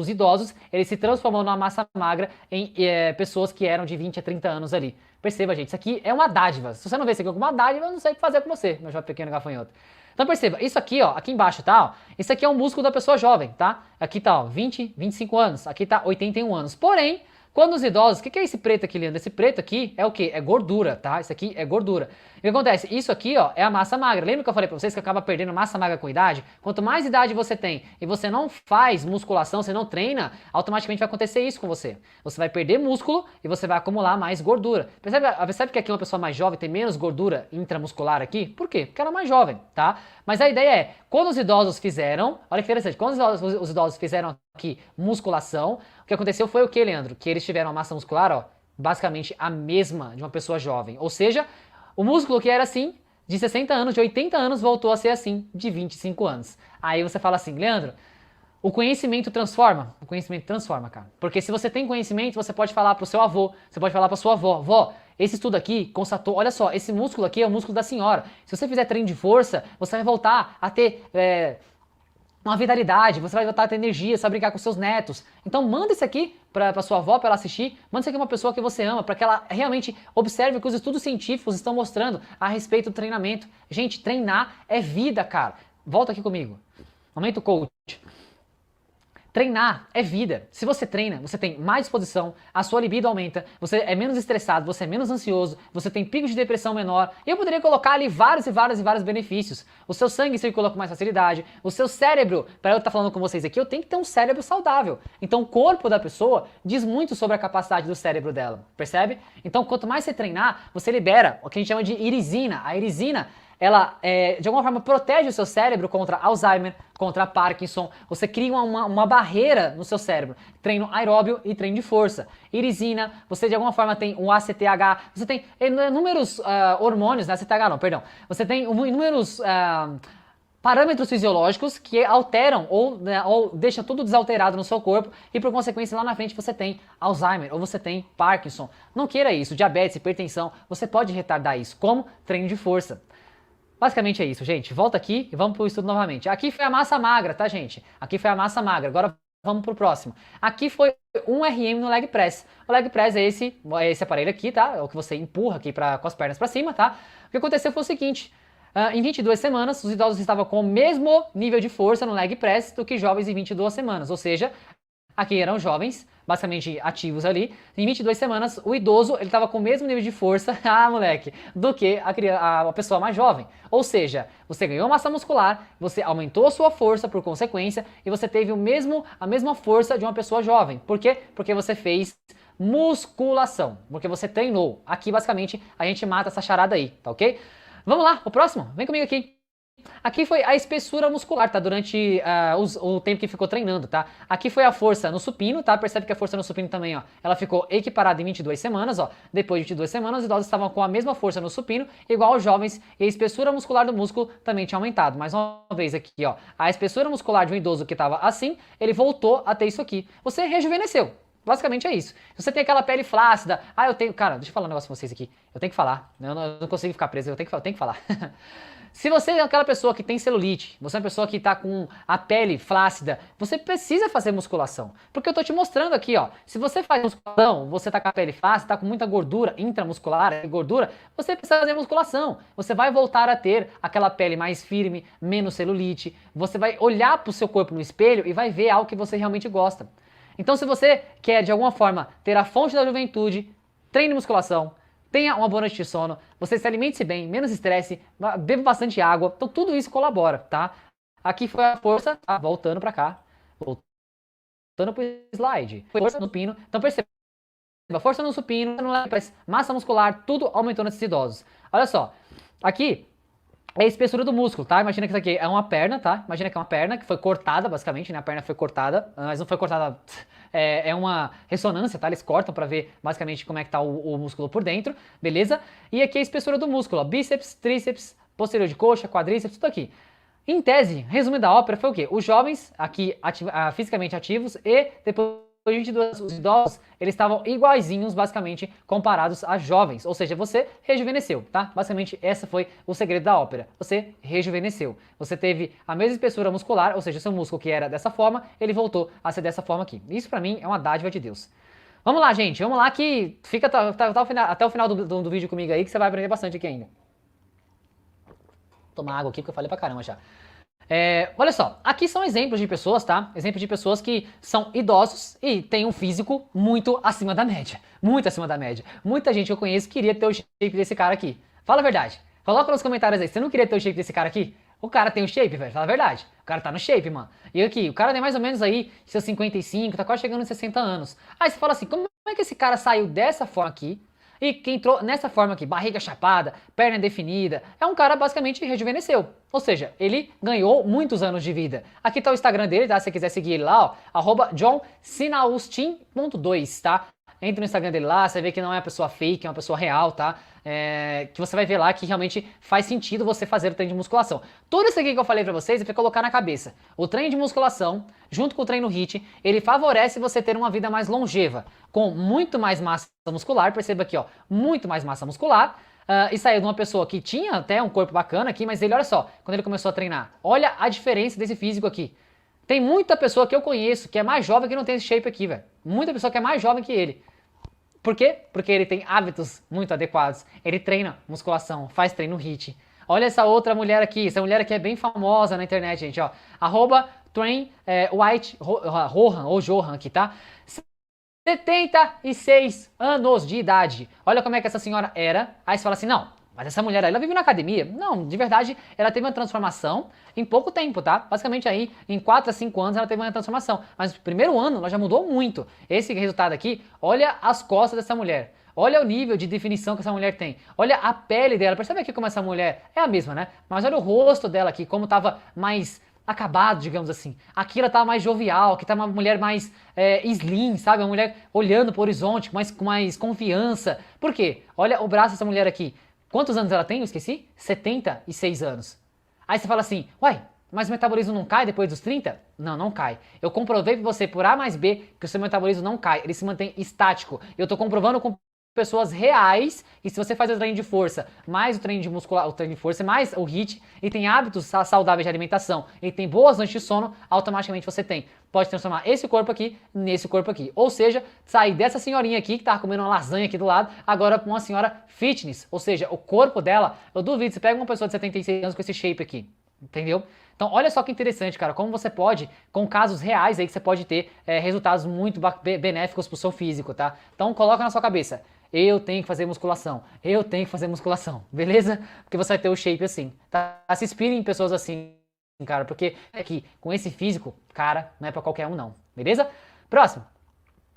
idosos, ele se transformou numa massa magra em pessoas que eram de 20 a 30 anos ali. Perceba, gente, isso aqui é uma dádiva. Se você não vê isso aqui como uma dádiva, eu não sei o que fazer com você, meu jovem pequeno gafanhoto. Então perceba, isso aqui, ó, aqui embaixo, tá? Ó, isso aqui é um músculo da pessoa jovem, tá? Aqui tá, ó, 20, 25 anos, aqui tá 81 anos. Porém, quando os idosos, o que é esse preto aqui, Leandro? Esse preto aqui é o quê? É gordura, tá? Isso aqui é gordura. E o que acontece? Isso aqui, ó, é a massa magra. Lembra que eu falei pra vocês que acaba perdendo massa magra com idade? Quanto mais idade você tem e você não faz musculação, você não treina, automaticamente vai acontecer isso com você. Você vai perder músculo e você vai acumular mais gordura. Percebe que aqui uma pessoa mais jovem tem menos gordura intramuscular aqui? Por quê? Porque ela é mais jovem, tá? Mas a ideia é, quando os idosos fizeram, olha que interessante, quando os idosos fizeram aqui musculação, o que aconteceu foi o que, Leandro? Que eles tiveram uma massa muscular, ó, basicamente a mesma de uma pessoa jovem. Ou seja, o músculo que era assim, de 60 anos, de 80 anos, voltou a ser assim, de 25 anos. Aí você fala assim, Leandro, o conhecimento transforma? O conhecimento transforma, cara. Porque se você tem conhecimento, você pode falar pro seu avô, você pode falar pra sua avó, vó, esse estudo aqui constatou, olha só, esse músculo aqui é o músculo da senhora. Se você fizer treino de força, você vai voltar a ter uma vitalidade, você vai voltar a ter energia, você vai brincar com seus netos. Então manda isso aqui pra sua avó, pra ela assistir, manda isso aqui pra uma pessoa que você ama, pra que ela realmente observe o que os estudos científicos estão mostrando a respeito do treinamento. Gente, treinar é vida, cara. Volta aqui comigo. Aumenta o coach. Treinar é vida. Se você treina, você tem mais disposição, a sua libido aumenta, você é menos estressado, você é menos ansioso, você tem pico de depressão menor. E eu poderia colocar ali vários benefícios. O seu sangue circula com mais facilidade, o seu cérebro, para eu estar falando com vocês aqui, eu tenho que ter um cérebro saudável. Então o corpo da pessoa diz muito sobre a capacidade do cérebro dela, percebe? Então quanto mais você treinar, você libera o que a gente chama de irisina. A irisina, ela, de alguma forma, protege o seu cérebro contra Alzheimer, contra Parkinson. Você cria uma barreira no seu cérebro. Treino aeróbio e treino de força. Irisina, você de alguma forma tem o ACTH, você tem inúmeros hormônios, né? ACTH não, perdão. Você tem inúmeros parâmetros fisiológicos que alteram ou deixam tudo desalterado no seu corpo e por consequência lá na frente você tem Alzheimer ou você tem Parkinson. Não queira isso, diabetes, hipertensão, você pode retardar isso, como treino de força. Basicamente é isso, gente. Volta aqui e vamos pro estudo novamente. Aqui foi a massa magra, tá, gente? Aqui foi a massa magra. Agora vamos pro próximo. Aqui foi 1 RM no leg press. O leg press é esse aparelho aqui, tá? É o que você empurra aqui com as pernas para cima, tá? O que aconteceu foi o seguinte. Em 22 semanas, os idosos estavam com o mesmo nível de força no leg press do que jovens em 22 semanas. Ou seja, aqui eram jovens, basicamente ativos ali. Em 22 semanas, o idoso ele estava com o mesmo nível de força, moleque, do que a pessoa mais jovem. Ou seja, você ganhou massa muscular, você aumentou a sua força por consequência e você teve a mesma força de uma pessoa jovem. Por quê? Porque você fez musculação, porque você treinou. Aqui, basicamente, a gente mata essa charada aí, tá ok? Vamos lá, o próximo? Vem comigo aqui. Aqui foi a espessura muscular, tá? Durante o tempo que ficou treinando, tá? Aqui foi a força no supino, tá? Percebe que a força no supino também, ó, ela ficou equiparada em 22 semanas, ó. Depois de 22 semanas, os idosos estavam com a mesma força no supino, igual aos jovens, e a espessura muscular do músculo também tinha aumentado. Mais uma vez aqui, ó, a espessura muscular de um idoso que estava assim, ele voltou a ter isso aqui. Você rejuvenesceu. Basicamente é isso. Se você tem aquela pele flácida, eu tenho... Cara, deixa eu falar um negócio pra vocês aqui. Eu tenho que falar. Eu não consigo ficar preso, eu tenho que falar. Se você é aquela pessoa que tem celulite, você é uma pessoa que tá com a pele flácida, você precisa fazer musculação. Porque eu tô te mostrando aqui, ó. Se você faz musculação, você tá com a pele flácida, tá com muita gordura intramuscular, gordura, você precisa fazer musculação. Você vai voltar a ter aquela pele mais firme, menos celulite. Você vai olhar pro seu corpo no espelho e vai ver algo que você realmente gosta. Então, se você quer, de alguma forma, ter a fonte da juventude, treine musculação, tenha uma boa noite de sono, você se alimente-se bem, menos estresse, beba bastante água, então tudo isso colabora, tá? Aqui foi a força, voltando pra cá, voltando pro slide, foi força no supino, então perceba, força no supino, massa muscular, tudo aumentou nesses idosos. Olha só, aqui é a espessura do músculo, tá? Imagina que isso aqui é uma perna, tá? Imagina que é uma perna que foi cortada, basicamente, né? A perna foi cortada, mas não foi cortada, é uma ressonância, tá? Eles cortam pra ver, basicamente, como é que tá o músculo por dentro, beleza? E aqui é a espessura do músculo, ó. Bíceps, tríceps, posterior de coxa, quadríceps, tudo aqui. Em tese, resumo da ópera foi o quê? Os jovens, aqui, fisicamente ativos, e depois de 22, os idosos, eles estavam iguaizinhos, basicamente, comparados a jovens. Ou seja, você rejuvenesceu, tá? Basicamente, esse foi o segredo da ópera. Você rejuvenesceu. Você teve a mesma espessura muscular, ou seja, o seu músculo que era dessa forma, ele voltou a ser dessa forma aqui. Isso, pra mim, é uma dádiva de Deus. Vamos lá, gente. Vamos lá que fica até o final do vídeo comigo aí, que você vai aprender bastante aqui ainda. Vou tomar água aqui, porque eu falei pra caramba já. Olha só, aqui são exemplos de pessoas, tá? Exemplos de pessoas que são idosos e têm um físico muito acima da média. Muito acima da média. Muita gente que eu conheço queria ter o shape desse cara aqui. Fala a verdade. Coloca nos comentários aí, você não queria ter o shape desse cara aqui? O cara tem o shape, velho, fala a verdade. O cara tá no shape, mano. E aqui, o cara tem mais ou menos aí seus 55, tá quase chegando nos 60 anos. Aí você fala assim, como é que esse cara saiu dessa forma aqui? E que entrou nessa forma aqui, barriga chapada, perna definida, é um cara basicamente rejuvenesceu. Ou seja, ele ganhou muitos anos de vida. Aqui tá o Instagram dele, tá? Se você quiser seguir ele lá, ó, @johnsinaustin.2, tá? Entre no Instagram dele lá, você vê que não é uma pessoa fake, é uma pessoa real, tá? Que você vai ver lá que realmente faz sentido você fazer o treino de musculação. Tudo isso aqui que eu falei pra vocês é pra colocar na cabeça. O treino de musculação, junto com o treino HIIT, ele favorece você ter uma vida mais longeva, com muito mais massa muscular, perceba aqui, ó, muito mais massa muscular, e saiu de uma pessoa que tinha até um corpo bacana aqui, mas ele, olha só, quando ele começou a treinar, olha a diferença desse físico aqui. Tem muita pessoa que eu conheço que é mais jovem que não tem esse shape aqui, velho. Muita pessoa que é mais jovem que ele. Por quê? Porque ele tem hábitos muito adequados. Ele treina musculação, faz treino HIIT. Olha essa outra mulher aqui. Essa mulher aqui é bem famosa na internet, gente, ó. @trainwhite Rohan, ou Johan aqui, tá? 76 anos de idade. Olha como é que essa senhora era. Aí você fala assim, não, mas essa mulher aí, ela vive na academia. Não, de verdade, ela teve uma transformação em pouco tempo, tá? Basicamente aí, em 4 a 5 anos ela teve uma transformação. Mas no primeiro ano ela já mudou muito. Esse resultado aqui, olha as costas dessa mulher. Olha o nível de definição que essa mulher tem. Olha a pele dela. Percebe aqui como essa mulher é a mesma, né? Mas olha o rosto dela aqui, como tava mais acabado, digamos assim. Aqui ela tá mais jovial, aqui tá uma mulher mais slim, sabe? Uma mulher olhando pro horizonte com mais confiança. Por quê? Olha o braço dessa mulher aqui. Quantos anos ela tem? Eu esqueci? 76 anos. Aí você fala assim, uai, Mas o metabolismo não cai depois dos 30? Não, não cai. Eu comprovei pra você por A mais B que o seu metabolismo não cai, ele se mantém estático. Eu tô comprovando com pessoas reais, e se você faz o treino de força, mais o treino de muscular, o treino de força, mais o HIIT, e tem hábitos saudáveis de alimentação, e tem boas noites de sono, automaticamente você pode transformar esse corpo aqui nesse corpo aqui. Ou seja, sair dessa senhorinha aqui que tava comendo uma lasanha aqui do lado, agora pra uma senhora fitness. Ou seja, o corpo dela, eu duvido, você pega uma pessoa de 76 anos com esse shape aqui, entendeu? Então, olha só que interessante, cara, como você pode, com casos reais aí, que você pode ter resultados muito benéficos pro seu físico, tá? Então, coloca na sua cabeça, eu tenho que fazer musculação, beleza? Porque você vai ter o shape assim, tá? Se inspire em pessoas assim, cara, porque aqui, com esse físico, cara, não é pra qualquer um não, beleza? Próximo,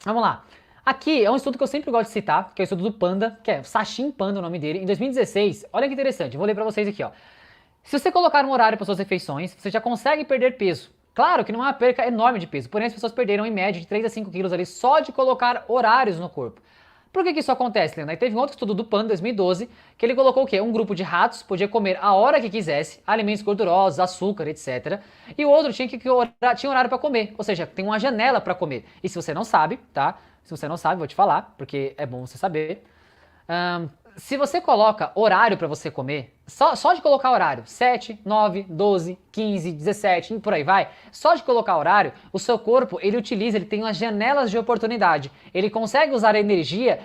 vamos lá. Aqui é um estudo que eu sempre gosto de citar, que é o estudo do Panda, que é Sachin Panda o nome dele, em 2016, olha que interessante, eu vou ler pra vocês aqui, ó. Se você colocar um horário para suas refeições, você já consegue perder peso. Claro que não é uma perca enorme de peso, porém as pessoas perderam em média de 3 a 5 quilos ali só de colocar horários no corpo. Por que isso acontece, Leandro? Aí teve um outro estudo do PAN, 2012, que ele colocou o quê? Um grupo de ratos podia comer a hora que quisesse, alimentos gordurosos, açúcar, etc. E o outro tinha horário para comer, ou seja, tem uma janela para comer. E se você não sabe, tá? Se você não sabe, vou te falar, porque é bom você saber. Se você coloca horário para você comer, só de colocar horário, 7, 9, 12, 15, 17, por aí vai, só de colocar horário, o seu corpo, ele tem umas janelas de oportunidade, ele consegue usar a energia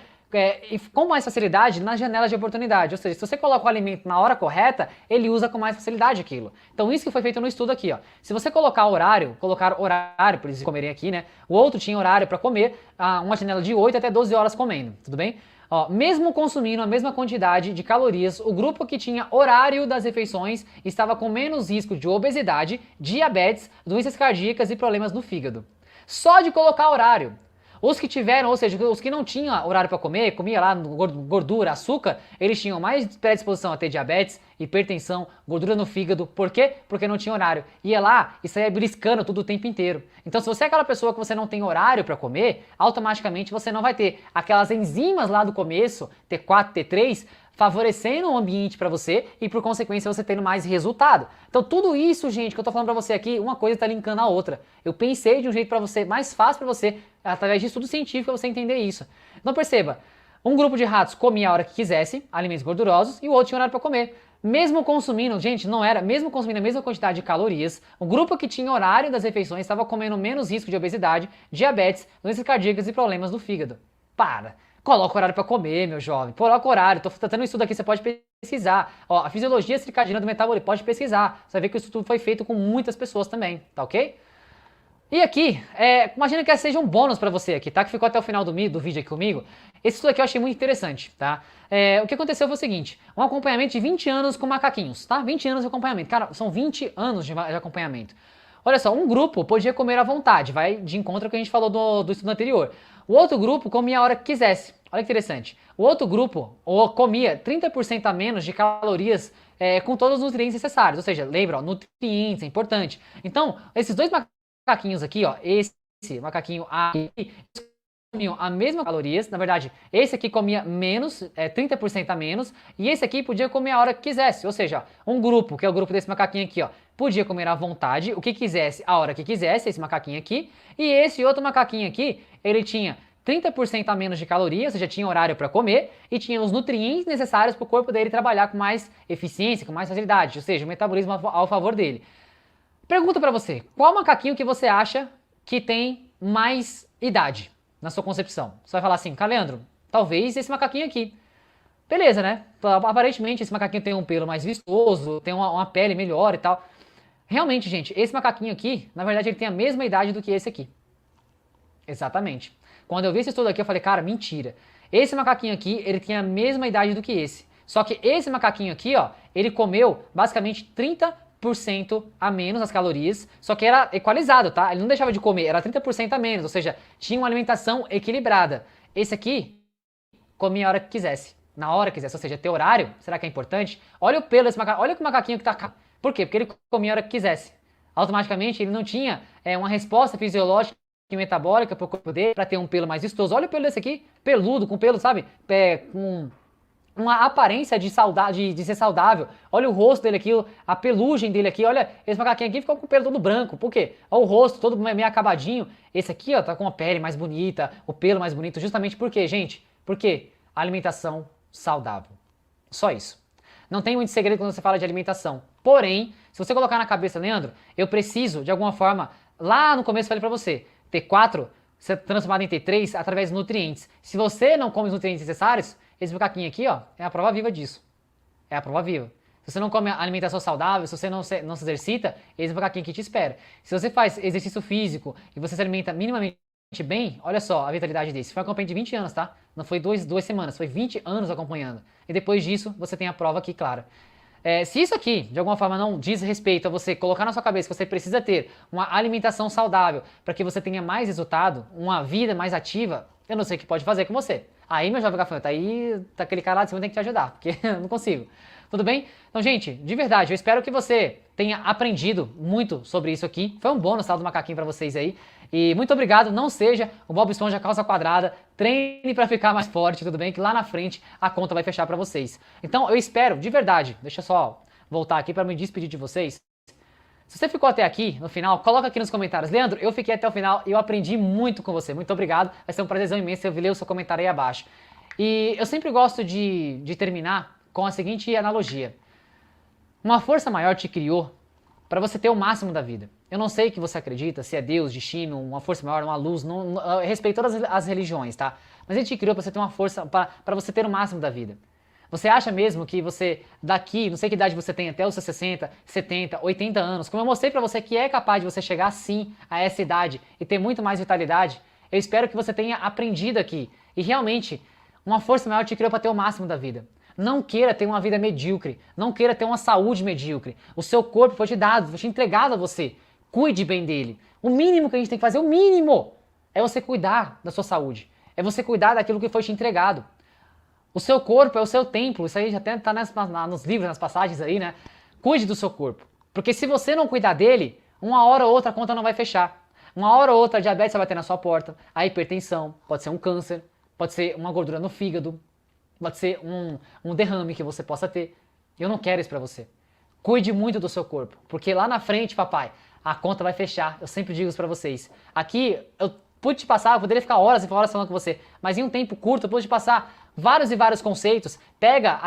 com mais facilidade nas janelas de oportunidade, ou seja, se você coloca o alimento na hora correta, ele usa com mais facilidade aquilo. Então isso que foi feito no estudo aqui, ó. Se você colocar horário para eles comerem aqui, né, o outro tinha horário para comer, uma janela de 8 até 12 horas comendo, tudo bem? Ó, mesmo consumindo a mesma quantidade de calorias, o grupo que tinha horário das refeições estava com menos risco de obesidade, diabetes, doenças cardíacas e problemas no fígado. Só de colocar horário. Os que tiveram, ou seja, os que não tinham horário para comer, comia lá gordura, açúcar, eles tinham mais predisposição a ter diabetes, hipertensão, gordura no fígado. Por quê? Porque não tinha horário. Ia lá e saía beliscando tudo o tempo inteiro. Então, se você é aquela pessoa que você não tem horário para comer, automaticamente você não vai ter aquelas enzimas lá do começo, T4, T3, favorecendo o ambiente para você e, por consequência, você tendo mais resultado. Então, tudo isso, gente, que eu tô falando para você aqui, uma coisa tá linkando a outra. Eu pensei de um jeito para você, mais fácil para você, através de estudo científico, você entender isso. Então, perceba, um grupo de ratos comia a hora que quisesse, alimentos gordurosos, e o outro tinha horário para comer. Mesmo consumindo, gente, mesmo consumindo a mesma quantidade de calorias, o grupo que tinha horário das refeições estava comendo menos risco de obesidade, diabetes, doenças cardíacas e problemas no fígado. Coloca horário para comer, meu jovem. Coloca horário. Tô tratando isso daqui, você pode pesquisar. Ó, a fisiologia circadiana do metabolismo, pode pesquisar. Você vai ver que isso tudo foi feito com muitas pessoas também, tá ok? E aqui, imagina que seja um bônus para você aqui, tá? Que ficou até o final do vídeo aqui comigo. Esse estudo aqui eu achei muito interessante, tá? O que aconteceu foi o seguinte, um acompanhamento de 20 anos com macaquinhos, tá? 20 anos de acompanhamento. Cara, são 20 anos de acompanhamento. Olha só, um grupo podia comer à vontade, vai de encontro ao que a gente falou do estudo anterior. O outro grupo comia a hora que quisesse. Olha que interessante. O outro grupo comia 30% a menos de calorias com todos os nutrientes necessários. Ou seja, lembra, ó, nutrientes, é importante. Então, esses dois macaquinhos aqui, ó, esse macaquinho aqui, comiam a mesma calorias. Na verdade, esse aqui comia menos, 30% a menos, e esse aqui podia comer a hora que quisesse. Ou seja, um grupo, que é o grupo desse macaquinho aqui, ó, podia comer à vontade, o que quisesse, a hora que quisesse, esse macaquinho aqui, e esse outro macaquinho aqui, ele tinha 30% a menos de calorias, ou seja, tinha horário para comer, e tinha os nutrientes necessários para o corpo dele trabalhar com mais eficiência, com mais facilidade, ou seja, o metabolismo ao favor dele. Pergunta para você, qual macaquinho que você acha que tem mais idade na sua concepção? Você vai falar assim, Leandro, talvez esse macaquinho aqui. Beleza, né? Aparentemente esse macaquinho tem um pelo mais vistoso, tem uma pele melhor e tal. Realmente, gente, esse macaquinho aqui, na verdade ele tem a mesma idade do que esse aqui. Exatamente. Quando eu vi esse estudo aqui, eu falei, cara, mentira. Esse macaquinho aqui, ele tem a mesma idade do que esse. Só que esse macaquinho aqui, ó, ele comeu basicamente 30% a menos as calorias, só que era equalizado, tá? Ele não deixava de comer, era 30% a menos, ou seja, tinha uma alimentação equilibrada. Esse aqui comia a hora que quisesse, na hora que quisesse, ou seja, ter horário, será que é importante? Olha o pelo desse macaquinho, olha o macaquinho que tá... Por quê? Porque ele comia a hora que quisesse. Automaticamente ele não tinha uma resposta fisiológica e metabólica para o corpo dele, para ter um pelo mais vistoso. Olha o pelo desse aqui, peludo, com pelo, sabe? uma aparência de saudade, de ser saudável. Olha o rosto dele aqui, a pelugem dele aqui. Olha, esse macaquinho aqui ficou com o pelo todo branco. Por quê? Olha o rosto todo meio acabadinho. Esse aqui, ó, tá com a pele mais bonita, o pelo mais bonito. Justamente por quê, gente? Por quê? Alimentação saudável. Só isso. Não tem muito segredo quando você fala de alimentação. Porém, se você colocar na cabeça, Leandro, eu preciso, de alguma forma, lá no começo eu falei pra você, T4 ser transformado em T3 através dos nutrientes. Se você não come os nutrientes necessários, esse macaquinho aqui, ó, é a prova viva disso. É a prova viva. Se você não come alimentação saudável, se você não se exercita, esse macaquinho aqui te espera. Se você faz exercício físico e você se alimenta minimamente bem, olha só a vitalidade desse. Foi uma campanha de 20 anos, tá? Não foi duas semanas, foi 20 anos acompanhando. E depois disso, você tem a prova aqui, claro. Se isso aqui, de alguma forma, não diz respeito a você colocar na sua cabeça que você precisa ter uma alimentação saudável para que você tenha mais resultado, uma vida mais ativa, eu não sei o que pode fazer com você. Aí, meu jovem gafanhoto, aí tá aquele cara lá de cima tem que te ajudar, porque eu não consigo. Tudo bem? Então, gente, de verdade, eu espero que você tenha aprendido muito sobre isso aqui. Foi um bônus, tá, do macaquinho pra vocês aí. E muito obrigado, não seja o Bob Esponja calça quadrada, treine pra ficar mais forte, tudo bem? Que lá na frente a conta vai fechar pra vocês. Então, eu espero, de verdade, deixa eu só voltar aqui pra me despedir de vocês. Se você ficou até aqui, no final, coloca aqui nos comentários. Leandro, eu fiquei até o final e eu aprendi muito com você. Muito obrigado. Vai ser um prazerzão imenso eu ler o seu comentário aí abaixo. E eu sempre gosto de terminar com a seguinte analogia. Uma força maior te criou para você ter o máximo da vida. Eu não sei que você acredita, se é Deus, destino, uma força maior, uma luz, eu respeito todas as religiões, tá? Mas ele te criou para você ter uma força, para você ter o máximo da vida. Você acha mesmo que você, daqui, não sei que idade você tem, até os seus 60, 70, 80 anos, como eu mostrei pra você que é capaz de você chegar sim a essa idade e ter muito mais vitalidade, eu espero que você tenha aprendido aqui. E realmente, uma força maior te criou para ter o máximo da vida. Não queira ter uma vida medíocre, não queira ter uma saúde medíocre. O seu corpo foi te dado, foi te entregado a você. Cuide bem dele. O mínimo que a gente tem que fazer, o mínimo, é você cuidar da sua saúde. É você cuidar daquilo que foi te entregado. O seu corpo é o seu templo, isso aí já até tá nos livros, nas passagens aí, né? Cuide do seu corpo. Porque se você não cuidar dele, uma hora ou outra a conta não vai fechar. Uma hora ou outra a diabetes vai bater na sua porta, a hipertensão, pode ser um câncer, pode ser uma gordura no fígado, pode ser um derrame que você possa ter. Eu não quero isso pra você. Cuide muito do seu corpo, porque lá na frente, papai, a conta vai fechar. Eu sempre digo isso pra vocês. Aqui, eu pude te passar, eu poderia ficar horas e horas falando com você, mas em um tempo curto eu pude te passar vários e vários conceitos. Pega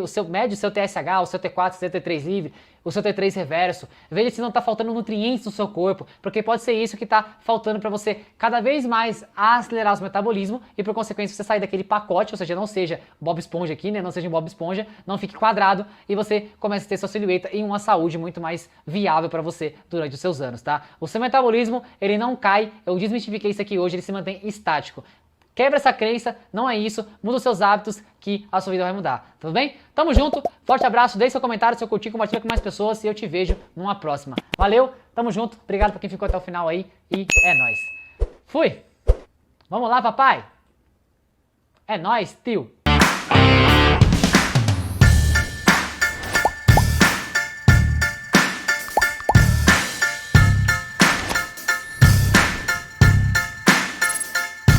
o seu mede o seu TSH, o seu T4, o seu T3 livre, o seu T3 reverso. Veja se não está faltando nutrientes no seu corpo, porque pode ser isso que está faltando para você cada vez mais acelerar o seu metabolismo e por consequência você sair daquele pacote, ou seja, não seja Bob Esponja aqui, né? Não seja um Bob Esponja, não fique quadrado e você comece a ter sua silhueta e uma saúde muito mais viável para você durante os seus anos, tá? O seu metabolismo, ele não cai, eu desmistifiquei isso aqui hoje, ele se mantém estático. Quebra essa crença, não é isso, muda os seus hábitos que a sua vida vai mudar, tudo bem? Tamo junto, forte abraço, deixe seu comentário, seu curtir, compartilha com mais pessoas e eu te vejo numa próxima. Valeu, tamo junto, obrigado por quem ficou até o final aí e é nóis. Fui! Vamos lá, papai! É nóis, tio!